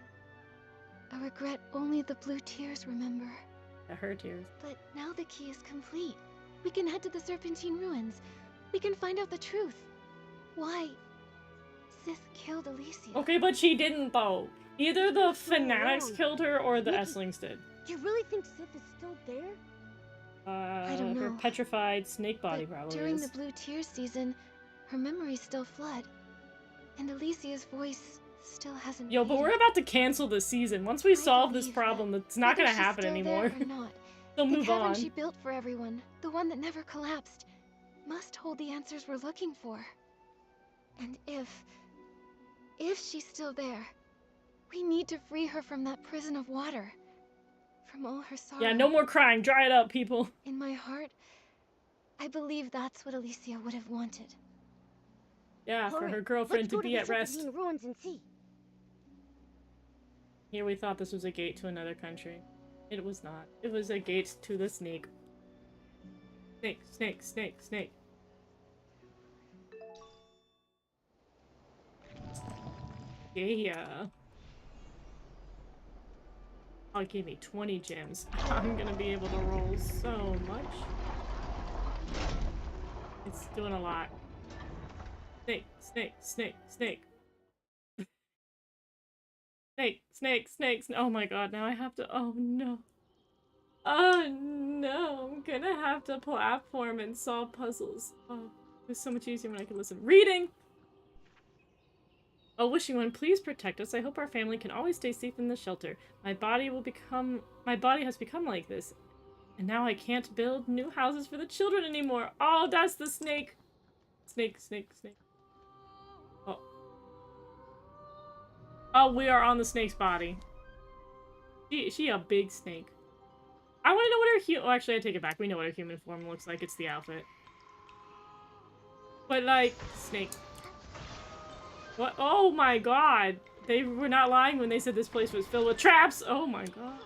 A regret only the blue tears remember. Her tears. But now the key is complete. We can head to the Serpentine Ruins. We can find out the truth. Why Sith killed Alicia. Okay, but she didn't though. Either the Fanatics wrong. killed her or the Nikki, S-Lings did. Do you really think Sith is still there? I don't Her know. petrified snake body But probably during is. the Blue Tears season, her memories still flood. And Alicia's voice still hasn't Yo, but we're faded. about to cancel the season. Once we solve this believe problem, that it's not whether gonna she's happen still anymore. there or not, They'll the move cavern on. she built for everyone, the one that never collapsed, must hold the answers we're looking for. And if she's still there, we need to free her from that prison of water. From all her sorrow. Yeah, no more crying. Dry it up, people. In my heart, I believe that's what Alicia would have wanted. Yeah, for Hurry, her girlfriend let's to go be the at rest. Serpentine Ruins and see. Here we thought this was a gate to another country. It was not. It was a gate to the snake. Snake, snake, snake, snake. Yeah. Oh, give me 20 gems. I'm gonna be able to roll so much. It's doing a lot. Snake, snake, snake, snake. Snake, snake, snake, oh my god, now I have to- oh no. Oh no, I'm gonna have to platform and solve puzzles. Oh, it's so much easier when I can listen. Reading! Oh, wishing one, please protect us. I hope our family can always stay safe in the shelter. My body has become like this. And now I can't build new houses for the children anymore. Oh, that's the snake. Snake, snake, snake. Oh. Oh, we are on the snake's body. She a big snake. I want to know what her oh, actually, I take it back. We know what her human form looks like. It's the outfit. But, like, snake. What? Oh my god. They were not lying when they said this place was filled with traps! Oh my god.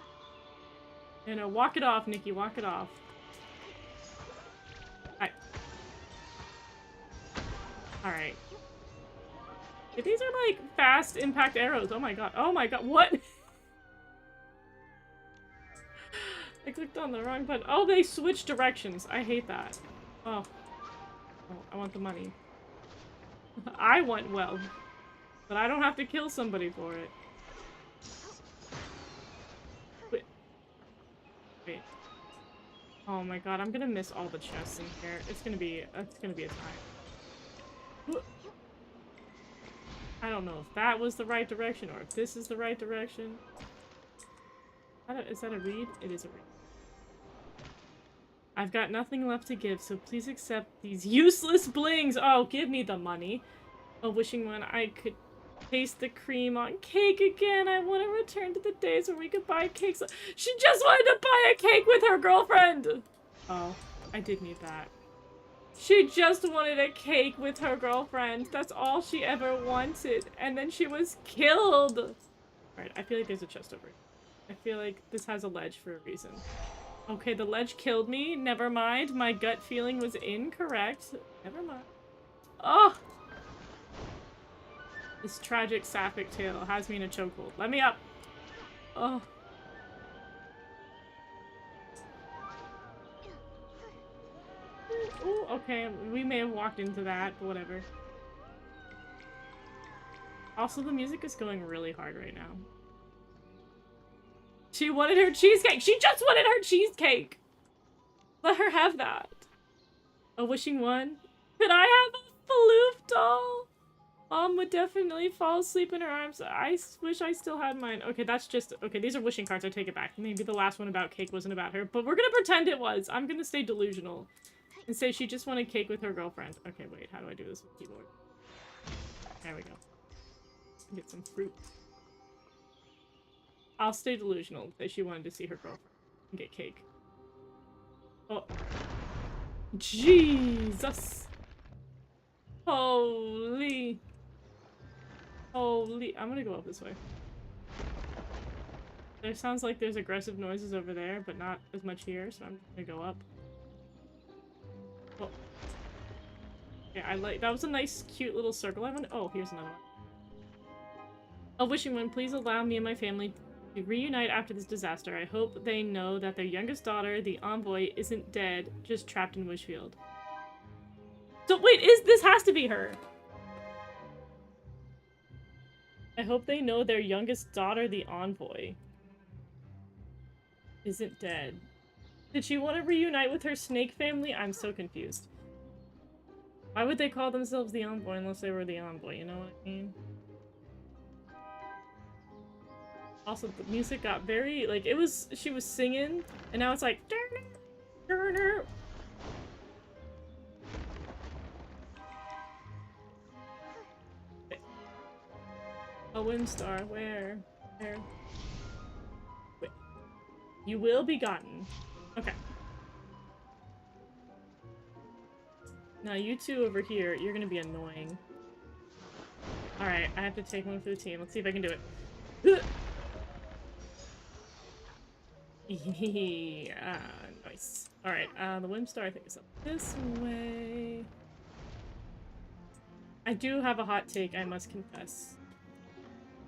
You know, walk it off, Nikki, walk it off. Alright. Yeah, these are like fast impact arrows. Oh my god. Oh my god. What? I clicked on the wrong button. Oh, they switched directions. I hate that. Oh. Oh, I want the money. I want wealth. But I don't have to kill somebody for it. Wait. Wait. Oh my god, I'm gonna miss all the chests in here. It's gonna be a time. I don't know if that was the right direction or if this is the right direction. Is that a read? It is a read. I've got nothing left to give, so please accept these useless blings. Oh, give me the money. Oh, wishing when I could taste the cream on cake again. I want to return to the days where we could buy cakes. She just wanted to buy a cake with her girlfriend. Oh, I did need that. She just wanted a cake with her girlfriend. That's all she ever wanted. And then she was killed. Alright, I feel like there's a chest over here. I feel like this has a ledge for a reason. Okay, the ledge killed me. Never mind. My gut feeling was incorrect. Never mind. Oh! This tragic sapphic tale has me in a chokehold. Let me up! Oh. Ooh, okay, we may have walked into that, but whatever. Also, the music is going really hard right now. She wanted her cheesecake! She just wanted her cheesecake! Let her have that. A wishing one? Could I have a floof doll? Mom would definitely fall asleep in her arms. I wish I still had mine. Okay, that's just... Okay, these are wishing cards. I take it back. Maybe the last one about cake wasn't about her, but we're gonna pretend it was. I'm gonna stay delusional. And say she just wanted cake with her girlfriend. Okay, wait. How do I do this with keyboard? There we go. Get some fruit. I'll stay delusional. Say she wanted to see her girlfriend and get cake. Oh. Jesus! Holy... Holy... I'm gonna go up this way. There sounds like there's aggressive noises over there, but not as much here, so I'm gonna go up. Oh. Yeah, I like- that was a nice, cute little circle. Oh, here's another one. A wishing one, please allow me and my family to reunite after this disaster. I hope they know that their youngest daughter, the envoy, isn't dead, just trapped in Wishfield. So wait, this has to be her! I hope they know their youngest daughter, the envoy, isn't dead. Did she want to reunite with her snake family? I'm so confused. Why would they call themselves the envoy unless they were the envoy, you know what I mean? Also, the music got very, like, it was, she was singing, and now it's like, Turner. A Windstar, where? Where? Wait. You will be gotten. Okay. Now you two over here, you're gonna be annoying. Alright, I have to take one for the team. Let's see if I can do it. Yeah, nice. Alright, the Windstar I think is up this way. I do have a hot take, I must confess.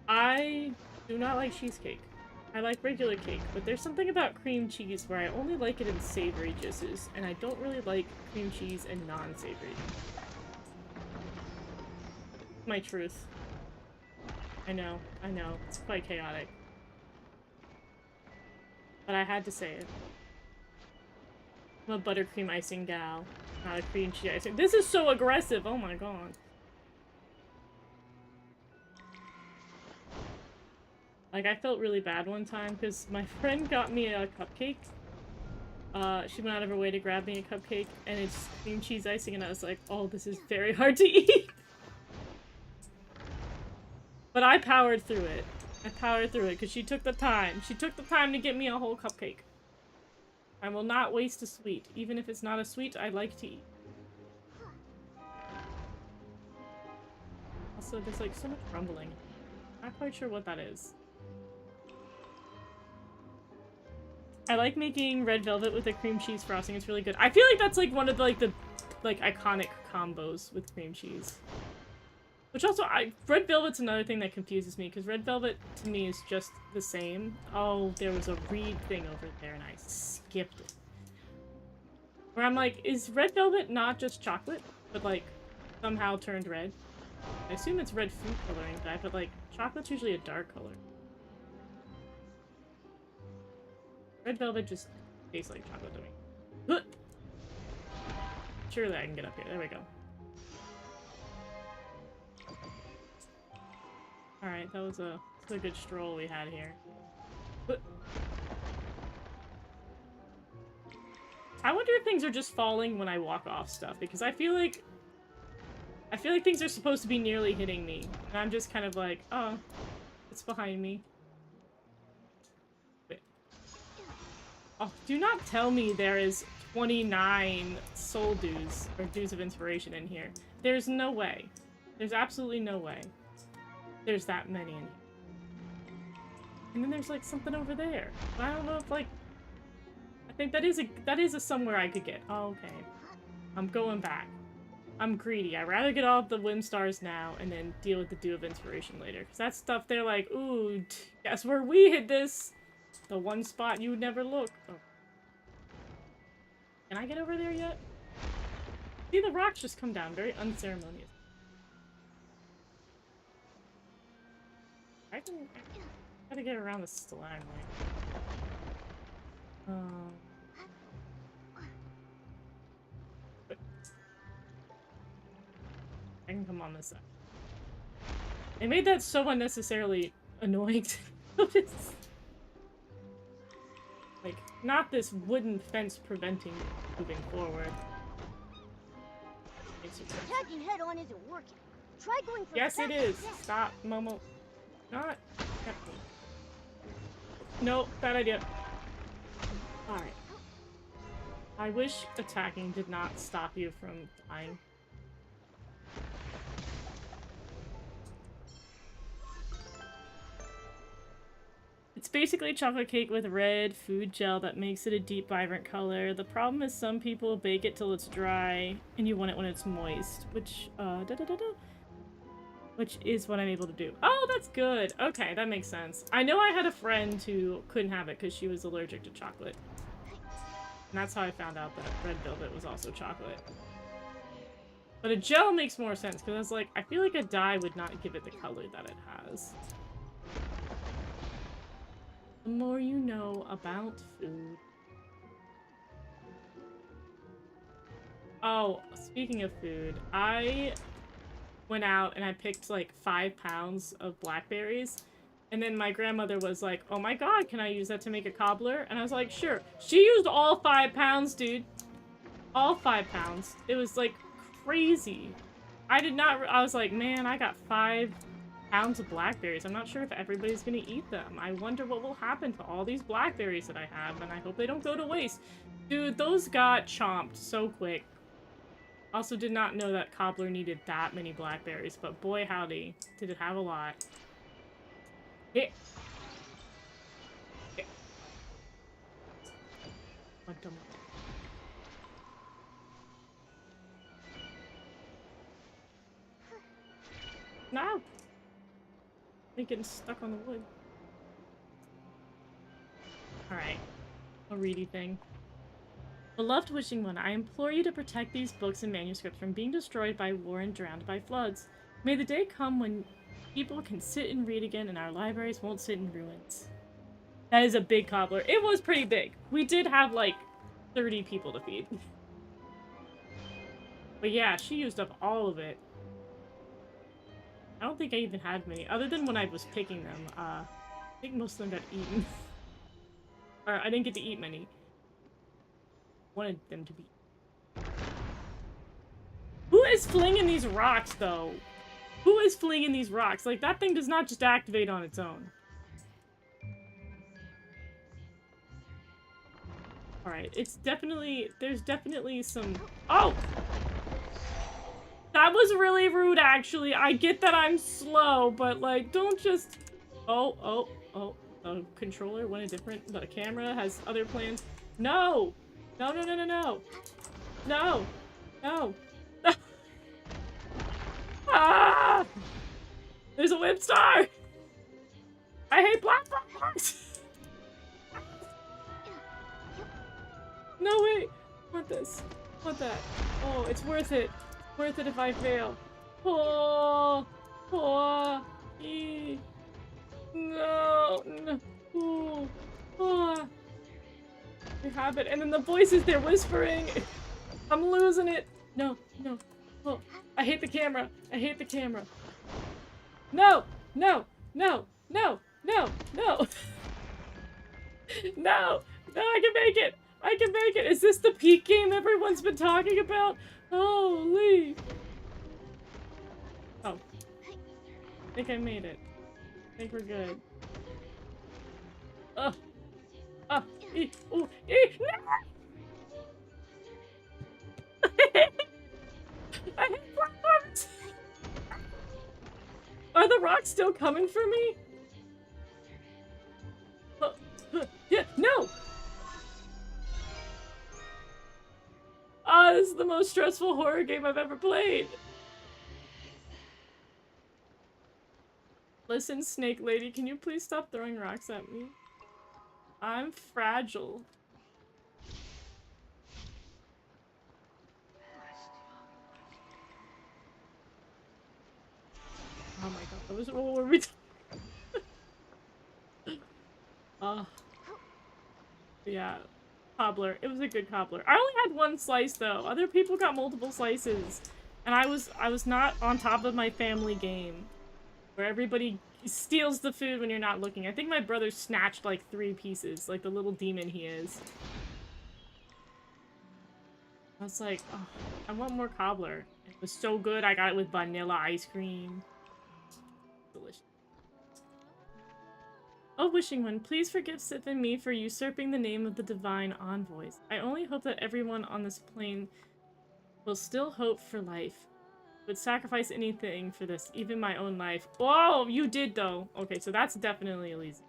I do not like cheesecake. I like regular cake, but there's something about cream cheese where I only like it in savory dishes, and I don't really like cream cheese in non-savory. My truth. I know, it's quite chaotic. But I had to say it. I'm a buttercream icing gal, not a cream cheese icing. This is so aggressive, oh my god. Like, I felt really bad one time because my friend got me a cupcake. She went out of her way to grab me a cupcake, and it's cream cheese icing, and I was like, oh, this is very hard to eat. But I powered through it. I powered through it because she took the time. She took the time to get me a whole cupcake. I will not waste a sweet. Even if it's not a sweet, I like to eat. Also, there's like so much rumbling. Not quite sure what that is. I like making red velvet with a cream cheese frosting. It's really good. I feel like that's like one of the iconic combos with cream cheese. Which also, red velvet's another thing that confuses me, because red velvet to me is just the same. Oh, there was a reed thing over there and I skipped it. Where I'm like, is red velvet not just chocolate, but like somehow turned red? I assume it's red food coloring dye, but like chocolate's usually a dark color. Red velvet just tastes like chocolate to me. Surely I can get up here. There we go. Alright, that was a good stroll we had here. I wonder if things are just falling when I walk off stuff, because I feel like things are supposed to be nearly hitting me. And I'm just kind of like, oh, it's behind me. Wait. Oh, do not tell me there is 29 soul dues, or dues of inspiration in here. There's no way. There's absolutely no way. There's that many in here. And then there's like something over there. But I don't know if like... I think that is a somewhere I could get. Oh, okay. I'm going back. I'm greedy. I'd rather get all of the whim stars now and then deal with the dew of inspiration later. Because that stuff they're like, ooh, guess where we hid this? The one spot you would never look. Oh. Can I get over there yet? See, the rocks just come down. Very unceremonious. I gotta get around the stalagmite. I can come on this side. They made that so unnecessarily annoying to notice. Like, not this wooden fence preventing moving forward. Attacking head on isn't working. Try going for yes, it is. Stop, Momo. Not. No, bad idea. Alright. I wish attacking did not stop you from dying. It's basically chocolate cake with red food gel that makes it a deep, vibrant color. The problem is some people bake it till it's dry, and you want it when it's moist, which, which is what I'm able to do. Oh, that's good! Okay, that makes sense. I know I had a friend who couldn't have it because she was allergic to chocolate. And that's how I found out that red velvet was also chocolate. But a gel makes more sense, because I was like, I feel like a dye would not give it the color that it has. The more you know about food. Oh, speaking of food, I went out and I picked like 5 pounds of blackberries. And then my grandmother was like, oh my god, can I use that to make a cobbler? And I was like, sure. She used all 5 pounds, dude. All 5 pounds. It was like crazy. I was like, man, I got 5 pounds of blackberries. I'm not sure if everybody's gonna eat them. I wonder what will happen to all these blackberries that I have, and I hope they don't go to waste. Dude, those got chomped so quick. Also did not know that cobbler needed that many blackberries, but boy howdy, did it have a lot. Hit. Hit. No! I'm getting stuck on the wood. Alright. A reedy thing. Beloved Wishing One, I implore you to protect these books and manuscripts from being destroyed by war and drowned by floods. May the day come when people can sit and read again and our libraries won't sit in ruins. That is a big cobbler. It was pretty big. We did have like 30 people to feed. But yeah, she used up all of it. I don't think I even had many, other than when I was picking them. I think most of them got eaten. Or I didn't get to eat many. Wanted them to be. Who is flinging these rocks, though? Who is flinging these rocks? Like, that thing does not just activate on its own. Alright, it's definitely... There's definitely some... Oh! That was really rude, actually. I get that I'm slow, but, like, don't just... Oh. The controller went different. The camera has other plans. No! No. No! Ah! There's a whip star! I hate platforms! No, wait! I want this. I want that. Oh, it's worth it. Worth it if I fail. Oh! No! Oh. I have it. And then the voices, they're whispering. I'm losing it. No. Oh, I hate the camera. No! No, I can make it! Is this the peak game everyone's been talking about? Holy! Oh. I think I made it. I think we're good. No! I hate platforms! Are the rocks still coming for me? Yeah, no! This is the most stressful horror game I've ever played. Listen, Snake Lady, can you please stop throwing rocks at me? I'm fragile. Oh my god, what were we yeah. Cobbler. It was a good cobbler. I only had one slice though. Other people got multiple slices. And I was not on top of my family game. Where everybody steals the food when you're not looking. I think my brother snatched like 3 pieces, like the little demon he is. I was like, oh, I want more cobbler. It was so good, I got it with vanilla ice cream. Delicious. Oh, Wishing One, please forgive Sith and me for usurping the name of the divine envoys. I only hope that everyone on this plane will still hope for life. Would sacrifice anything for this, even my own life. Whoa, you did though. Okay, so that's definitely Elysia.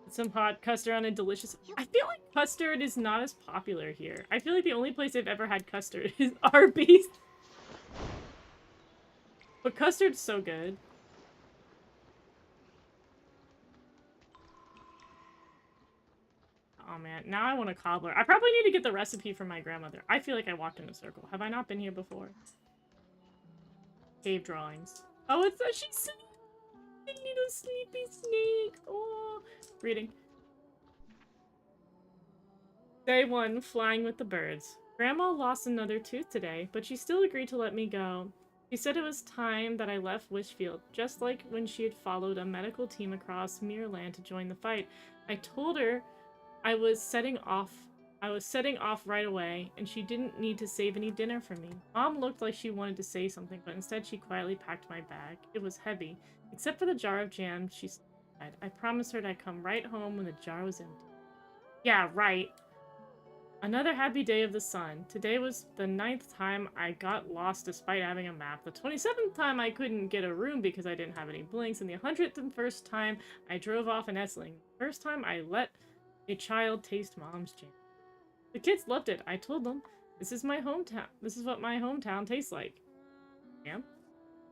Some hot custard on a delicious... I feel like custard is not as popular here. I feel like the only place I've ever had custard is Arby's. But custard's so good. Oh man, now I want a cobbler. I probably need to get the recipe from my grandmother. I feel like I walked in a circle. Have I not been here before? Cave drawings. Oh, it's a she's sleeping. Little sleepy snake. Oh, reading. Day 1, flying with the birds. Grandma lost another tooth today, but she still agreed to let me go. She said it was time that I left Wishfield, just like when she had followed a medical team across Mirrorland to join the fight. I told her I was setting off right away, and she didn't need to save any dinner for me. Mom looked like she wanted to say something, but instead she quietly packed my bag. It was heavy. Except for the jar of jam, she said. I promised her I'd come right home when the jar was empty. Yeah, right. Another happy day of the sun. Today was the 9th time I got lost despite having a map. The 27th time I couldn't get a room because I didn't have any blinks. And the 101st time I drove off an Essling. The first time I let a child taste Mom's jam. The kids loved it. I told them, this is my hometown. This is what my hometown tastes like. Yeah.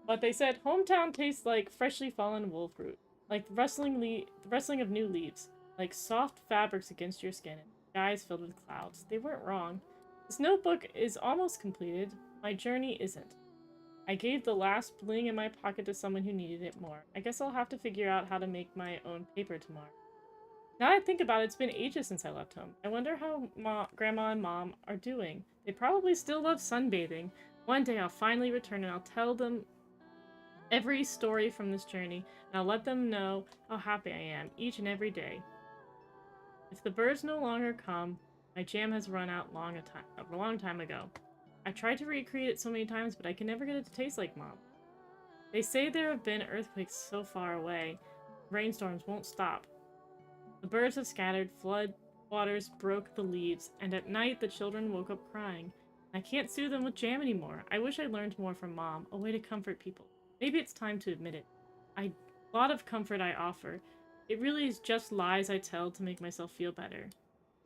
But they said, hometown tastes like freshly fallen wolf fruit. Like the rustling of new leaves. Like soft fabrics against your skin. Skies filled with clouds. They weren't wrong. This notebook is almost completed. My journey isn't. I gave the last bling in my pocket to someone who needed it more. I guess I'll have to figure out how to make my own paper tomorrow. Now I think about it, it's been ages since I left home. I wonder how Grandma and Mom are doing. They probably still love sunbathing. One day I'll finally return and I'll tell them every story from this journey, and I'll let them know how happy I am each and every day. If the birds no longer come, my jam has run out a long time ago. I tried to recreate it so many times, but I can never get it to taste like Mom. They say there have been earthquakes so far away, rainstorms won't stop. The birds have scattered, waters broke the leaves, and at night the children woke up crying. I can't soothe them with jam anymore. I wish I learned more from Mom, a way to comfort people. Maybe it's time to admit it. A lot of comfort I offer. It really is just lies I tell to make myself feel better.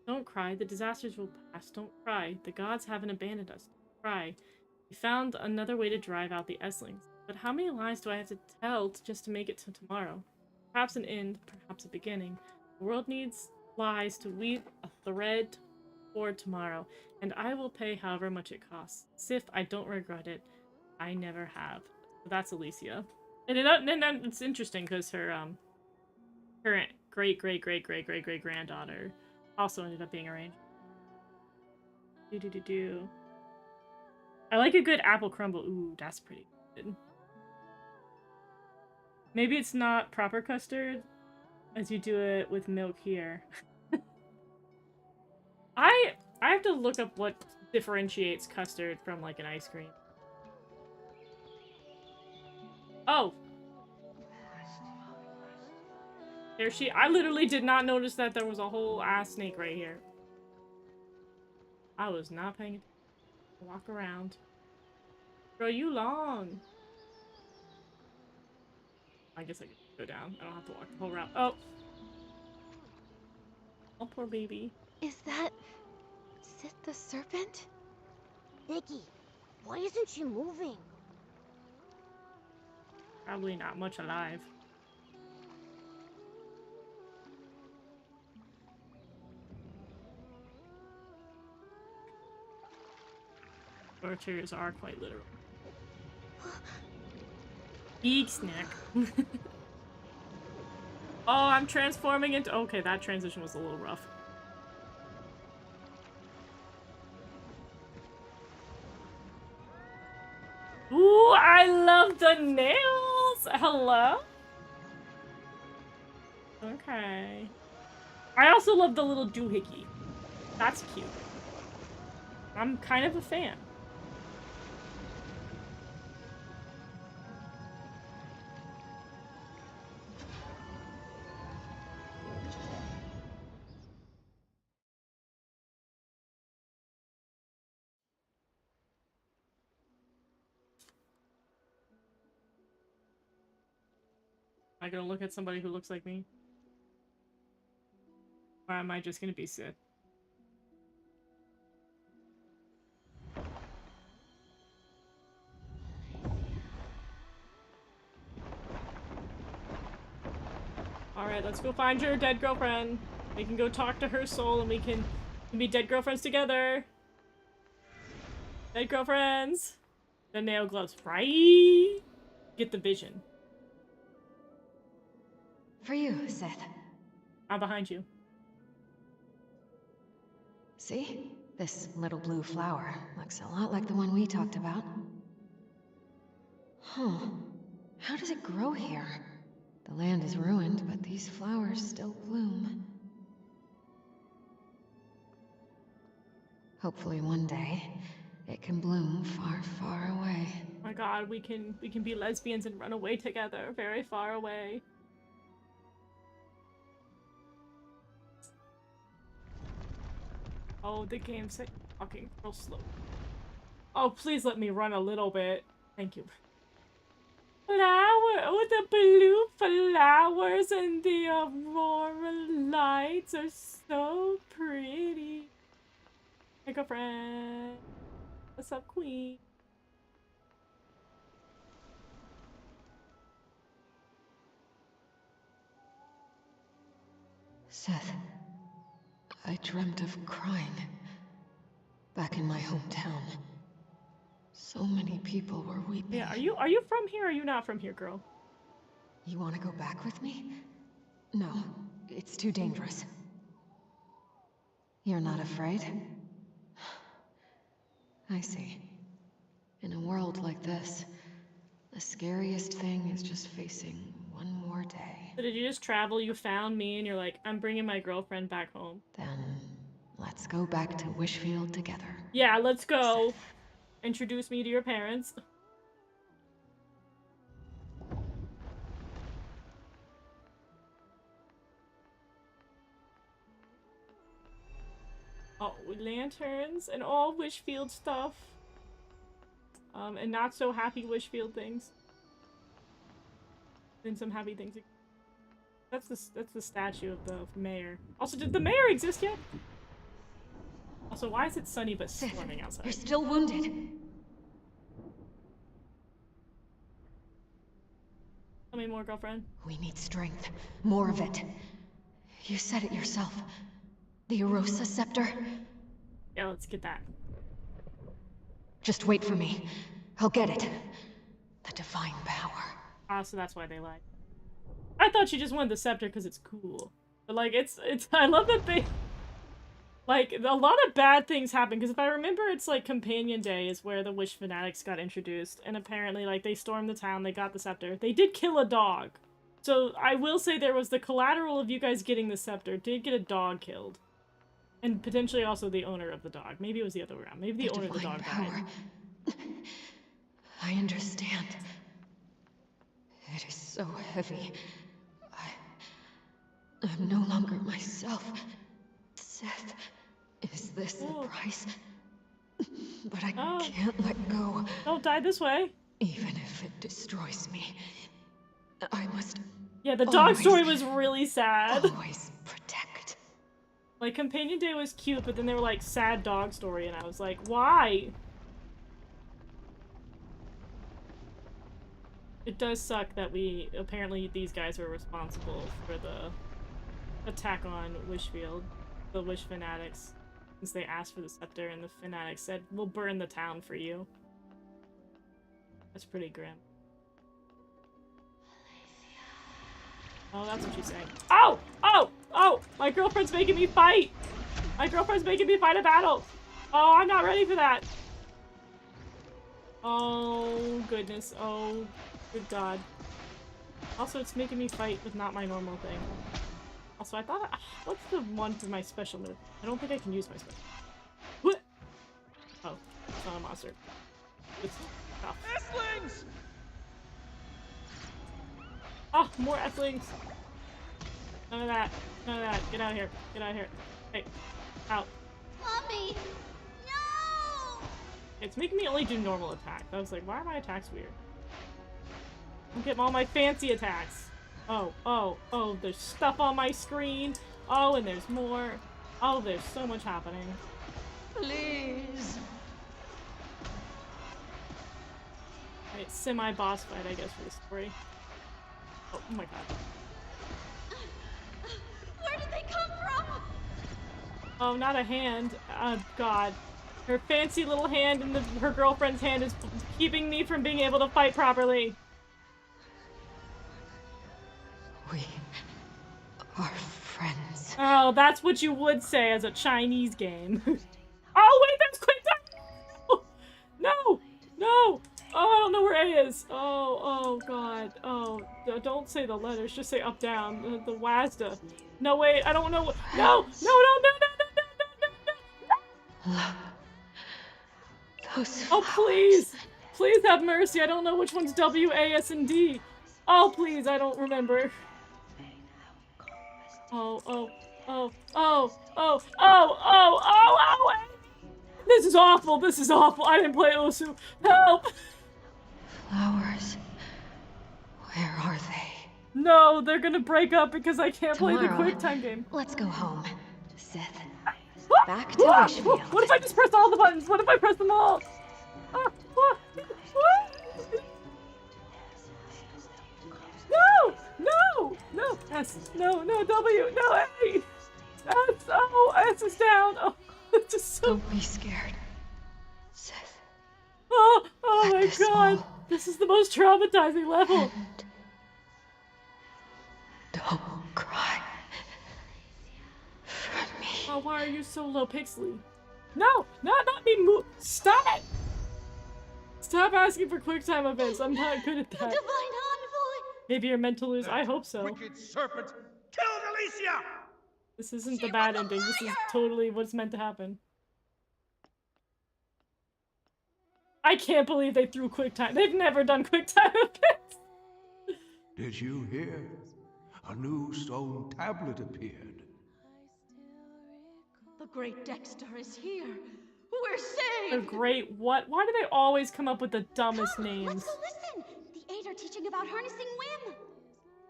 Don't cry, the disasters will pass. Don't cry, the gods haven't abandoned us. Don't cry. We found another way to drive out the Esslings. But how many lies do I have to tell just to make it to tomorrow? Perhaps an end, perhaps a beginning. The world needs lies to weave a thread for tomorrow, and I will pay however much it costs. Sif, I don't regret it. I never have. So that's Alicia. And it's interesting because her her great granddaughter also ended up being arranged. Do. I like a good apple crumble. Ooh, that's pretty good. Maybe it's not proper custard, as you do it with milk here. I have to look up what differentiates custard from, like, an ice cream. Oh! There she- I literally did not notice that there was a whole ass snake right here. I was not paying attention. Walk around. Girl, you long. I guess I can go down. I don't have to walk the whole route. Oh! Oh, poor baby. Is that... Sith the serpent? Nikki, why isn't she moving? Probably not much alive. Tortures are quite literal. Big snack. Oh, I'm transforming into- okay, that transition was a little rough. Ooh, I love the nails! Hello? Okay. I also love the little doohickey. That's cute. I'm kind of a fan. Am I gonna look at somebody who looks like me? Or am I just gonna be Sith? Alright, let's go find your dead girlfriend. We can go talk to her soul and we can be dead girlfriends together. Dead girlfriends! The nail gloves, right? Get the vision. For you, Seth. I'm behind you. See? This little blue flower looks a lot like the one we talked about. Huh. How does it grow here? The land is ruined, but these flowers still bloom. Hopefully one day, it can bloom far, far away. Oh my god, we can be lesbians and run away together, very far away. Oh, the game's fucking real slow. Oh, please let me run a little bit. Thank you. Flower! Oh, the blue flowers and the aurora lights are so pretty. Hey, girlfriend. What's up, queen? Seth, I dreamt of crying. Back in my hometown. So many people were weeping. Yeah, are you from here or are you not from here, girl? You want to go back with me? No, it's too dangerous. You're not afraid? I see. In a world like this, the scariest thing is just facing one more day. So did you just travel, you found me, and you're like, I'm bringing my girlfriend back home? Then, let's go back to Wishfield together. Yeah, let's go. Seth. Introduce me to your parents. Oh, lanterns and all Wishfield stuff. And not so happy Wishfield things. Then some happy things. That's the statue of the mayor. Also, did the mayor exist yet? Also, why is it sunny but storming outside? You're still wounded. Tell me more, girlfriend. We need strength. More of it. You said it yourself. The Erosa Scepter. Yeah, let's get that. Just wait for me. I'll get it. The divine power. Ah, so that's why they lied. I thought she just wanted the scepter because it's cool. But, like, it's I love that they... Like, a lot of bad things happen, because if I remember, it's, like, Companion Day is where the Wish Fanatics got introduced, and apparently, like, they stormed the town, they got the scepter. They did kill a dog. So, I will say there was the collateral of you guys getting the scepter, did get a dog killed. And potentially also the owner of the dog. Maybe it was the other way around. Maybe the owner of the dog died. I understand. It is so heavy. I'm no longer myself. Seth, is this the price? But I can't let go. Don't die this way. Even if it destroys me, I must... Yeah, the dog story was really sad. Always protect. Like, Companion Day was cute, but then they were like, sad dog story, and I was like, why? It does suck that apparently these guys were responsible for the attack on Wishfield, the Wish Fanatics, since they asked for the scepter and the Fanatics said, we'll burn the town for you. That's pretty grim. Oh, that's what she's saying. Oh! Oh! Oh! My girlfriend's making me fight! My girlfriend's making me fight a battle! Oh, I'm not ready for that! Oh, goodness. Oh, good God. Also, it's making me fight with not my normal thing. Also, I thought... what's the one for my special move? I don't think I can use my special. What? Oh, it's not a monster. It's tough. Esslings! Oh, more Esslings! None of that. None of that. Get out of here. Get out of here. Hey. Out. Mommy! No! It's making me only do normal attacks. I was like, why are my attacks weird? I'm getting all my fancy attacks. Oh, oh, oh, there's stuff on my screen. Oh, and there's more. Oh, there's so much happening. Please. Alright, semi-boss fight, I guess, for the story. Oh my god. Where did they come from? Oh, not a hand. Oh, God. Her fancy little hand and her girlfriend's hand is keeping me from being able to fight properly. We are friends. Oh, that's what you would say as a Chinese game. Oh, wait, that's quick time! No! No! Oh, I don't know where A is. Oh, oh, God. Oh, don't say the letters. Just say up, down. The WASDA. No, wait, I don't know. No! No, no, no, no, no, no, no, no, no! Those Oh, please! Please have mercy. I don't know which one's W, A, S, and D. Oh, please, I don't remember. Oh, oh, oh, oh, oh, oh, oh, oh, oh! This is awful. This is awful. I didn't play Osu. Help! flowers. Where are they? No, they're gonna break up because I can't play the Tomorrow, QuickTime game. Let's go home. Sith. Back to Wishfield. What if I just press all the buttons? What if I press them all? No! No! No! S. No, no, W. No, A! S. Oh, S is down. Oh, it's just so... Don't be scared. Sith. Oh, oh my this god. all This is the most traumatizing level. Don't cry. For me. Oh, why are you so low pixely? No! Not me move! Stop it! Stop asking for QuickTime events. I'm not good at that. Divine Envoy! Maybe you're meant to lose. I hope so. Wicked serpent killed Alicia! This isn't the bad ending. This is totally what's meant to happen. I can't believe they threw QuickTime. They've never done QuickTime events. Did you hear? A new stone tablet appeared. The great Dexter is here. We're The saved! great what? Why do they always come up with the dumbest Come, names? let's go listen! The Eight are teaching about harnessing whim!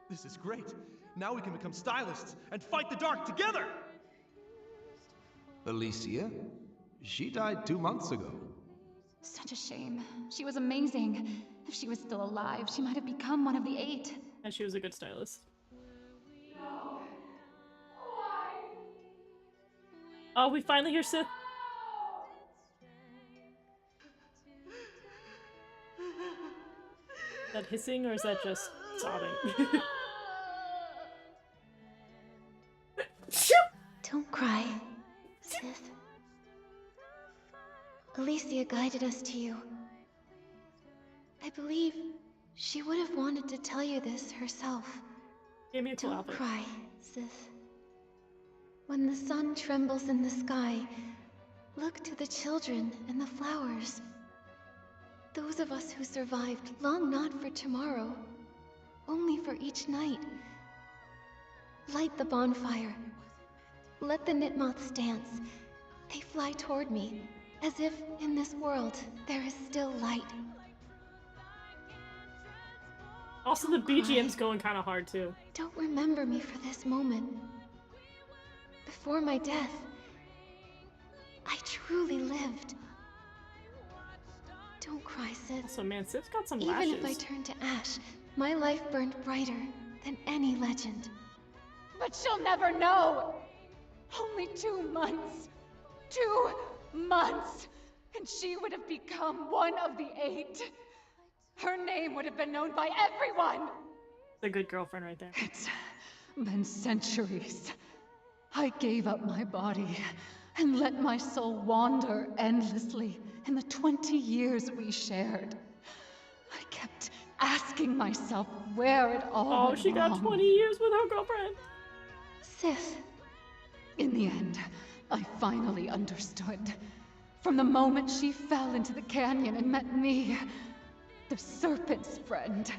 This is great. Now we can become stylists and fight the dark together! Alicia? She died 2 months ago. Such a shame. She was amazing. If she was still alive, she might have become one of the Eight. And she was a good stylist. No. Why? Oh, we finally hear Sith. Is that hissing or is that just sobbing? Don't cry, Sith. Alicia guided us to you. I believe she would have wanted to tell you this herself. Give me a cool Don't outfit. cry, Sith. When the sun trembles in the sky, look to the children and the flowers. Those of us who survived long not for tomorrow, only for each night. Light the bonfire. Let the Nitmoths dance. They fly toward me, as if in this world there is still light. Also, the BGM's going kind of hard too. Don't remember me for this moment. Before my death, I truly lived. Don't cry, Sith. Also, man, Sith's got some Even lashes. if I turned to ash, my life burned brighter than any legend. But she'll never know! Only 2 months. 2 months! And she would have become one of the Eight. Her name would have been known by everyone! A good girlfriend right there. It's been centuries. I gave up my body and let my soul wander endlessly in the 20 years we shared. I kept asking myself where it all Oh, went she got wrong. 20 years with her girlfriend. Sith. In the end, I finally understood. From the moment she fell into the canyon and met me, the Serpent's friend,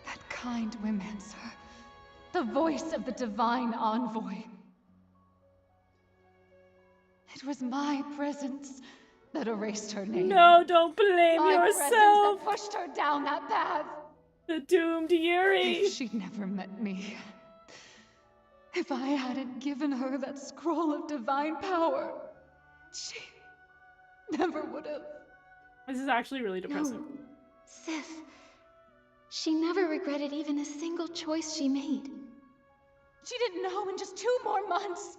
that kind Whimmancer, the voice of the Divine Envoy. It was my presence that erased her name. No, don't blame My yourself. presence that pushed her down that path. The doomed Yuri. If she'd never met me, if I hadn't given her that scroll of divine power, she never would have. This is actually really depressing. No, Sith. She never regretted even a single choice she made. She didn't know in just 2 more months.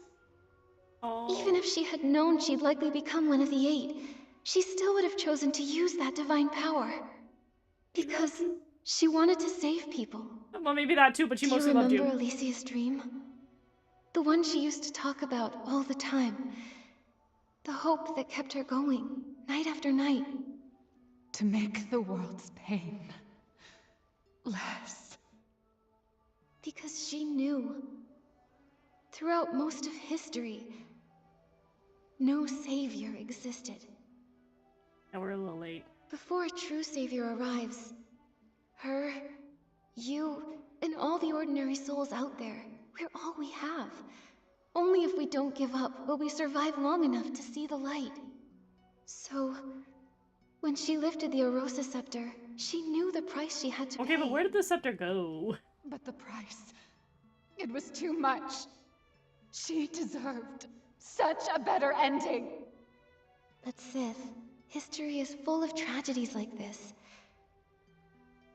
Oh. Even if she had known she'd likely become one of the Eight, she still would have chosen to use that divine power. Because she wanted to save people. Well, maybe that too, but she Do mostly you loved remember you. Alicia's dream? The one she used to talk about all the time. The hope that kept her going, night after night. To make the world's pain less. Because she knew. Throughout most of history, no savior existed. Yeah, we're a little late. Before a true savior arrives, her, you, and all the ordinary souls out there, we're all we have. Only if we don't give up will we survive long enough to see the light. So, when she lifted the Arosa scepter, she knew the price she had to pay. Okay, but where did the scepter go? But the price, it was too much. She deserved such a better ending. But Sith, history is full of tragedies like this.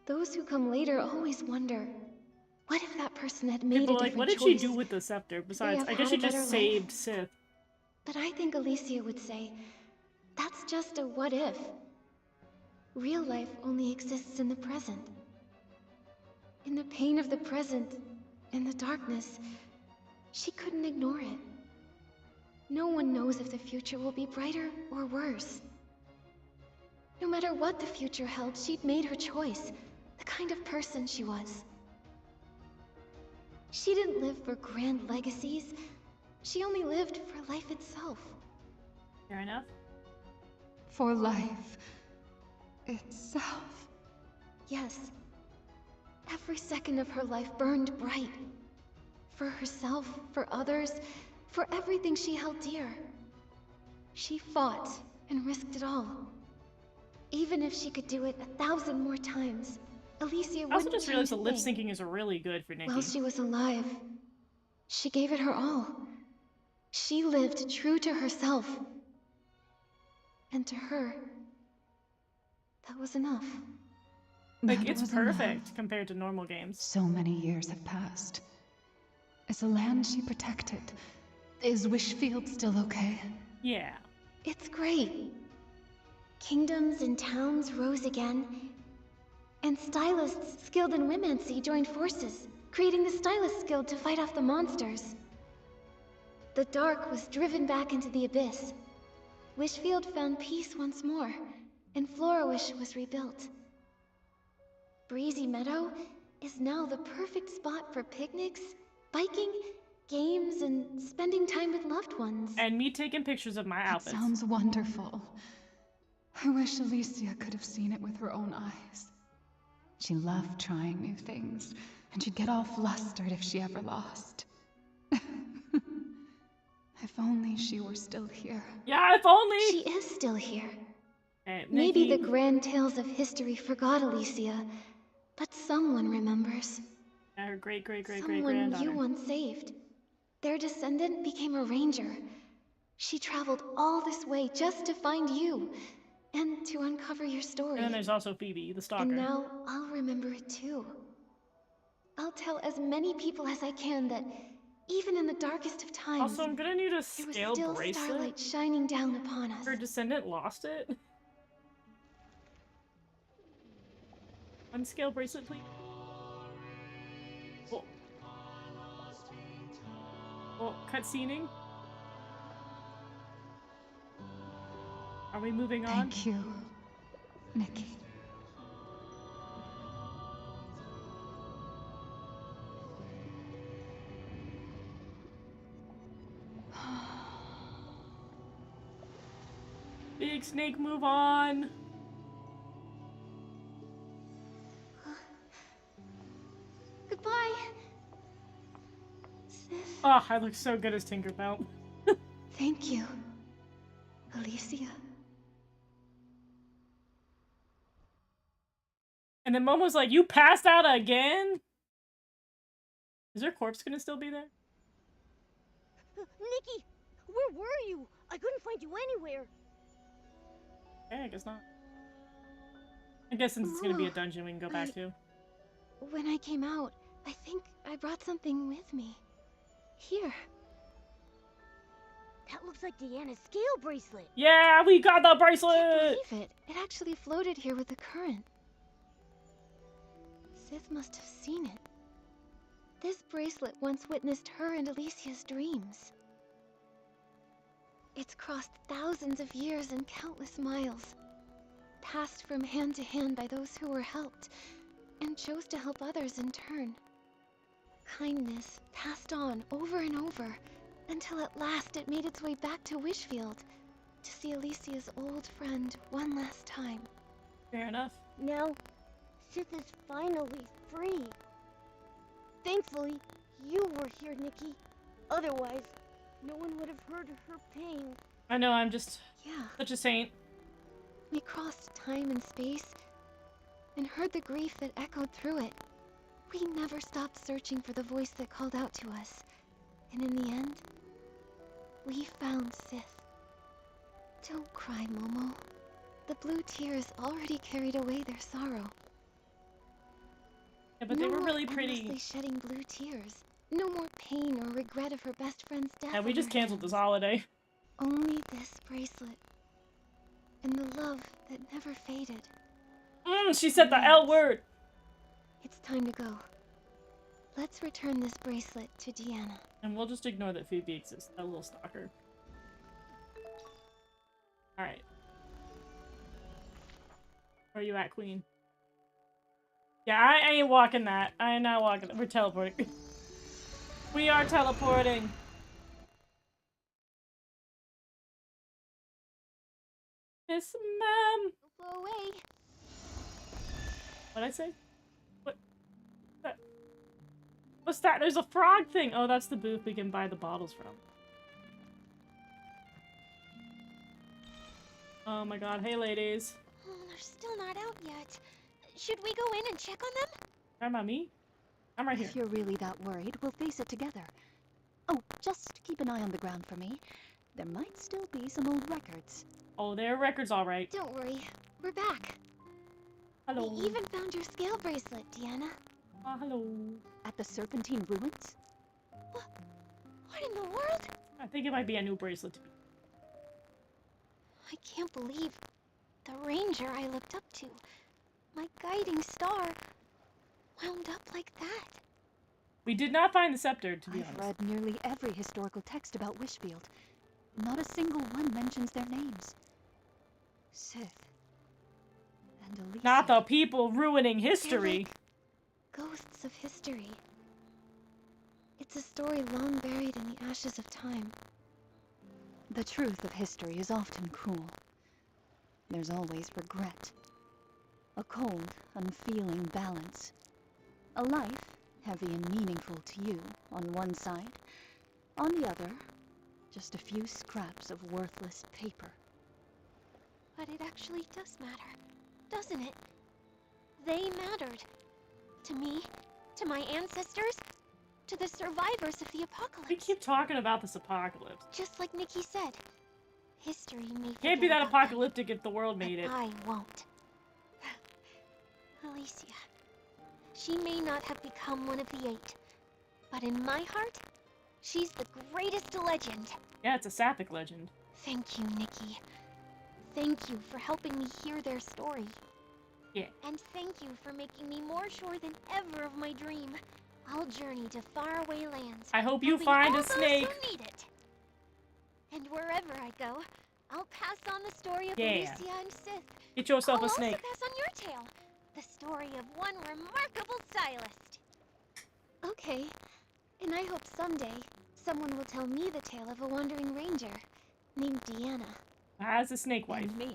Those who come later always wonder, what if that person had made People a are like, different what did choice? she do with the scepter? Besides, have I guess had she a better just life. saved Sith. But I think Alicia would say, that's just a what if. Real life only exists in the present. In the pain of the present, in the darkness, she couldn't ignore it. No one knows if the future will be brighter or worse. No matter what the future held, she'd made her choice, the kind of person she was. She didn't live for grand legacies. She only lived for life itself. Fair enough. For life itself. Yes. Every second of her life burned bright. For herself, for others, for everything she held dear. She fought and risked it all. Even if she could do it 1,000 more times, Alicia wouldn't I also just realized the change a lip thing. syncing is really good for Nikki. While she was alive, she gave it her all. She lived true to herself. And to her, that was enough. Like, That it's was perfect enough. compared to normal games. So many years have passed. Is the land she protected? Is Wishfield still okay? Yeah. It's great. Kingdoms and towns rose again, and stylists skilled in Womancy joined forces, creating the Stylist Guild to fight off the monsters. The dark was driven back into the abyss. Wishfield found peace once more, and Florawish was rebuilt. Breezy Meadow is now the perfect spot for picnics, biking, games, and spending time with loved ones. And me taking pictures of my That outfits. sounds wonderful. I wish Alicia could have seen it with her own eyes. She loved trying new things, and she'd get all flustered if she ever lost. If only she were still here. Yeah, if only! She is still here. Hey, Maybe Nikki. the grand tales of history forgot Alicia, but someone remembers. Her Someone great-great-great-great-granddaughter. you once saved. Their descendant became a ranger. She traveled all this way just to find you, and to uncover your story. And then there's also Phoebe, the stalker. And now I'll remember it too. I'll tell as many people as I can that even in the darkest of times, Also, I'm gonna need a there was scale still bracelet. starlight shining down upon us. Her descendant lost it. One scale bracelet, please. Oh, cutscening. Are we moving on? Thank you, Nikki. Big snake, move on. Goodbye. Sith. Oh, I look so good as Tinkerbell. Thank you, Alicia. And then Momo's like, you passed out again? Is her corpse gonna still be there? Nikki, where were you? I couldn't find you anywhere. Okay, I guess not. I guess since it's gonna be a dungeon we can go back to. When I came out, I think I brought something with me. Here. That looks like Deanna's scale bracelet. Yeah, we got the Can't bracelet! believe it. It actually floated here with the current. Sith must have seen it. This bracelet once witnessed her and Alicia's dreams. It's crossed thousands of years and countless miles, passed from hand to hand by those who were helped, and chose to help others in turn. Kindness passed on over and over, until at last it made its way back to Wishfield, to see Alicia's old friend one last time. Fair enough. Now, Sith is finally free. Thankfully, you were here, Nikki. Otherwise, no one would have heard her pain. I know, I'm just Yeah, such a saint. we crossed time and space, and heard the grief that echoed through it. We never stopped searching for the voice that called out to us. And in the end, we found Sith. Don't cry, Momo. The blue tears already carried away their sorrow. Yeah, but they No were more really pretty. endlessly shedding blue tears. No more pain or regret of her best friend's death. Yeah, we on just her canceled this hands. holiday. Only this bracelet. And the love that never faded. She said the L word! It's time to go. Let's return this bracelet to Deanna. And we'll just ignore that Phoebe exists, that little stalker. Alright. Where are you at, Queen? Yeah, I ain't walking that. I ain't not walking that. We're teleporting. We are teleporting! Miss Ma'am! Blow away. What'd I say? What's that? There's a frog thing! Oh, that's the booth we can buy the bottles from. Oh my god, hey ladies. Oh, they're still not out yet. Should we go in and check on them? Talking about me? I'm right here. If you're really that worried, we'll face it together. Oh, just keep an eye on the ground for me. There might still be some old records. Oh, there are records, all right. Don't worry, we're back. Hello. We even found your scale bracelet, Deanna. Hello. At the Serpentine Ruins? What in the world? I think it might be a new bracelet to me. I can't believe the ranger I looked up to, my guiding star, wound up like that. We did not find the scepter, to be I've honest. read nearly every historical text about Wishfield. Not a single one mentions their names. Sith. And Alicia. Not the people ruining They're history. like ghosts of history. It's a story long buried in the ashes of time. The truth of history is often cruel. There's always regret. A cold, unfeeling balance. A life, heavy and meaningful to you, on one side. On the other, just a few scraps of worthless paper. But it actually does matter, doesn't it? They mattered. To me, to my ancestors, to the survivors of the apocalypse. We keep talking about this apocalypse. Just like Nikki said, history may Can't be forget that about them, apocalyptic if the world made but it. I won't. Alicia. She may not have become one of the 8, but in my heart, she's the greatest legend. Yeah, it's a sapphic legend. Thank you, Nikki. Thank you for helping me hear their story. Yeah. And thank you for making me more sure than ever of my dream. I'll journey to faraway lands. I hope you helping find all a those snake. who need it. And wherever I go, I'll pass on the story of Yeah. Alicia and Sith. Get yourself I'll a snake. also pass on your tale. The story of one remarkable stylist. Okay. And I hope someday, someone will tell me the tale of a wandering ranger named Deanna. As a snake wife. And me.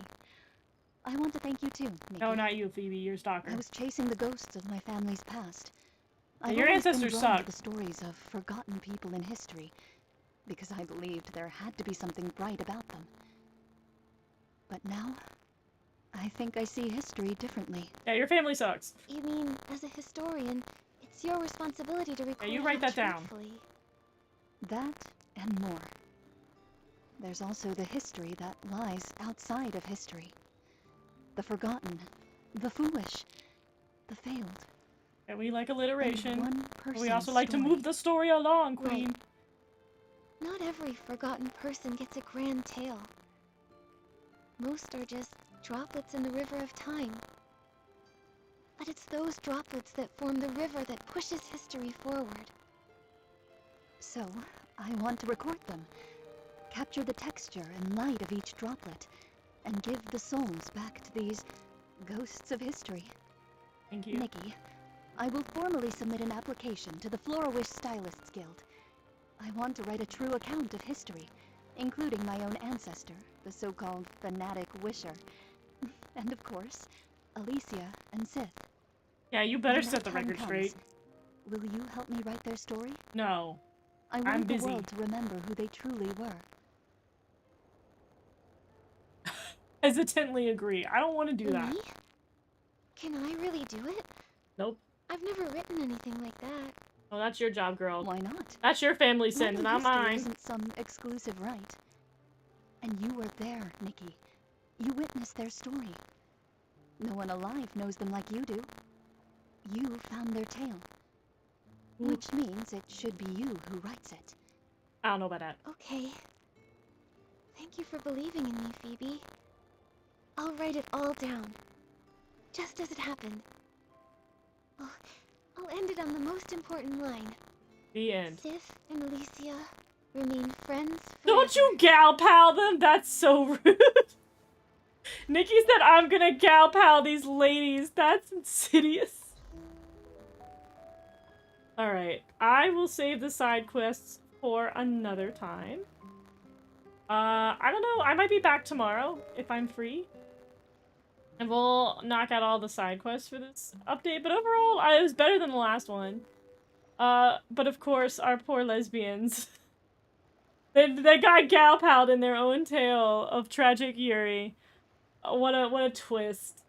I want to thank you too, Nikki. No, not you, Phoebe. You're a stalker. I was chasing the ghosts of my family's past. I've your always been ancestors drawn to suck. the stories of forgotten people in history, because I believed there had to be something bright about them. But now, I think I see history differently. Yeah, your family sucks. You mean, as a historian, it's your responsibility to record you it write all that down. truthfully. That and more. There's also the history that lies outside of history. The forgotten, the foolish, the failed. And we like And alliteration. one But person's we also like to story. move the story along, Queen. Right. Not every forgotten person gets a grand tale. Most are just droplets in the river of time. But it's those droplets that form the river that pushes history forward. So, I want to record them, capture the texture and light of each droplet, and give the souls back to these ghosts of history. Thank you. Nikki, I will formally submit an application to the Flora-Wish Stylists Guild. I want to write a true account of history, including my own ancestor, the so-called fanatic wisher. And of course, Alicia and Sith. Yeah, you better When set that the time record comes, straight. Will you help me write their story? No. I I'm want the busy. world to remember who they truly were. Hesitantly agree. I don't want to do that. Me? Can I really do it? Nope. I've never written anything like that. Well, that's your job, girl. Why not? That's your family sin, Writing not history mine. isn't some exclusive right. And you were there, Nikki. You witnessed their story. No one alive knows them like you do. You found their tale. Which means it should be you who writes it. I don't know about that. Okay. Thank you for believing in me, Phoebe. I'll write it all down. Just as it happened. I'll end it on the most important line. The end. Sif and Alicia remain friends forever. Don't you gal pal them? That's so rude. Nikki said I'm gonna gal pal these ladies. That's insidious. Alright, I will save the side quests for another time. I don't know, I might be back tomorrow if I'm free. And we'll knock out all the side quests for this update, but overall, it was better than the last one. But of course, our poor lesbians. They got gal-palled in their own tale of tragic Yuri. What a twist.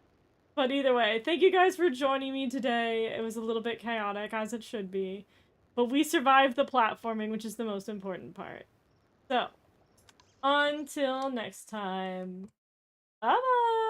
But either way, thank you guys for joining me today. It was a little bit chaotic, as it should be. But we survived the platforming, which is the most important part. So, until next time, bye-bye!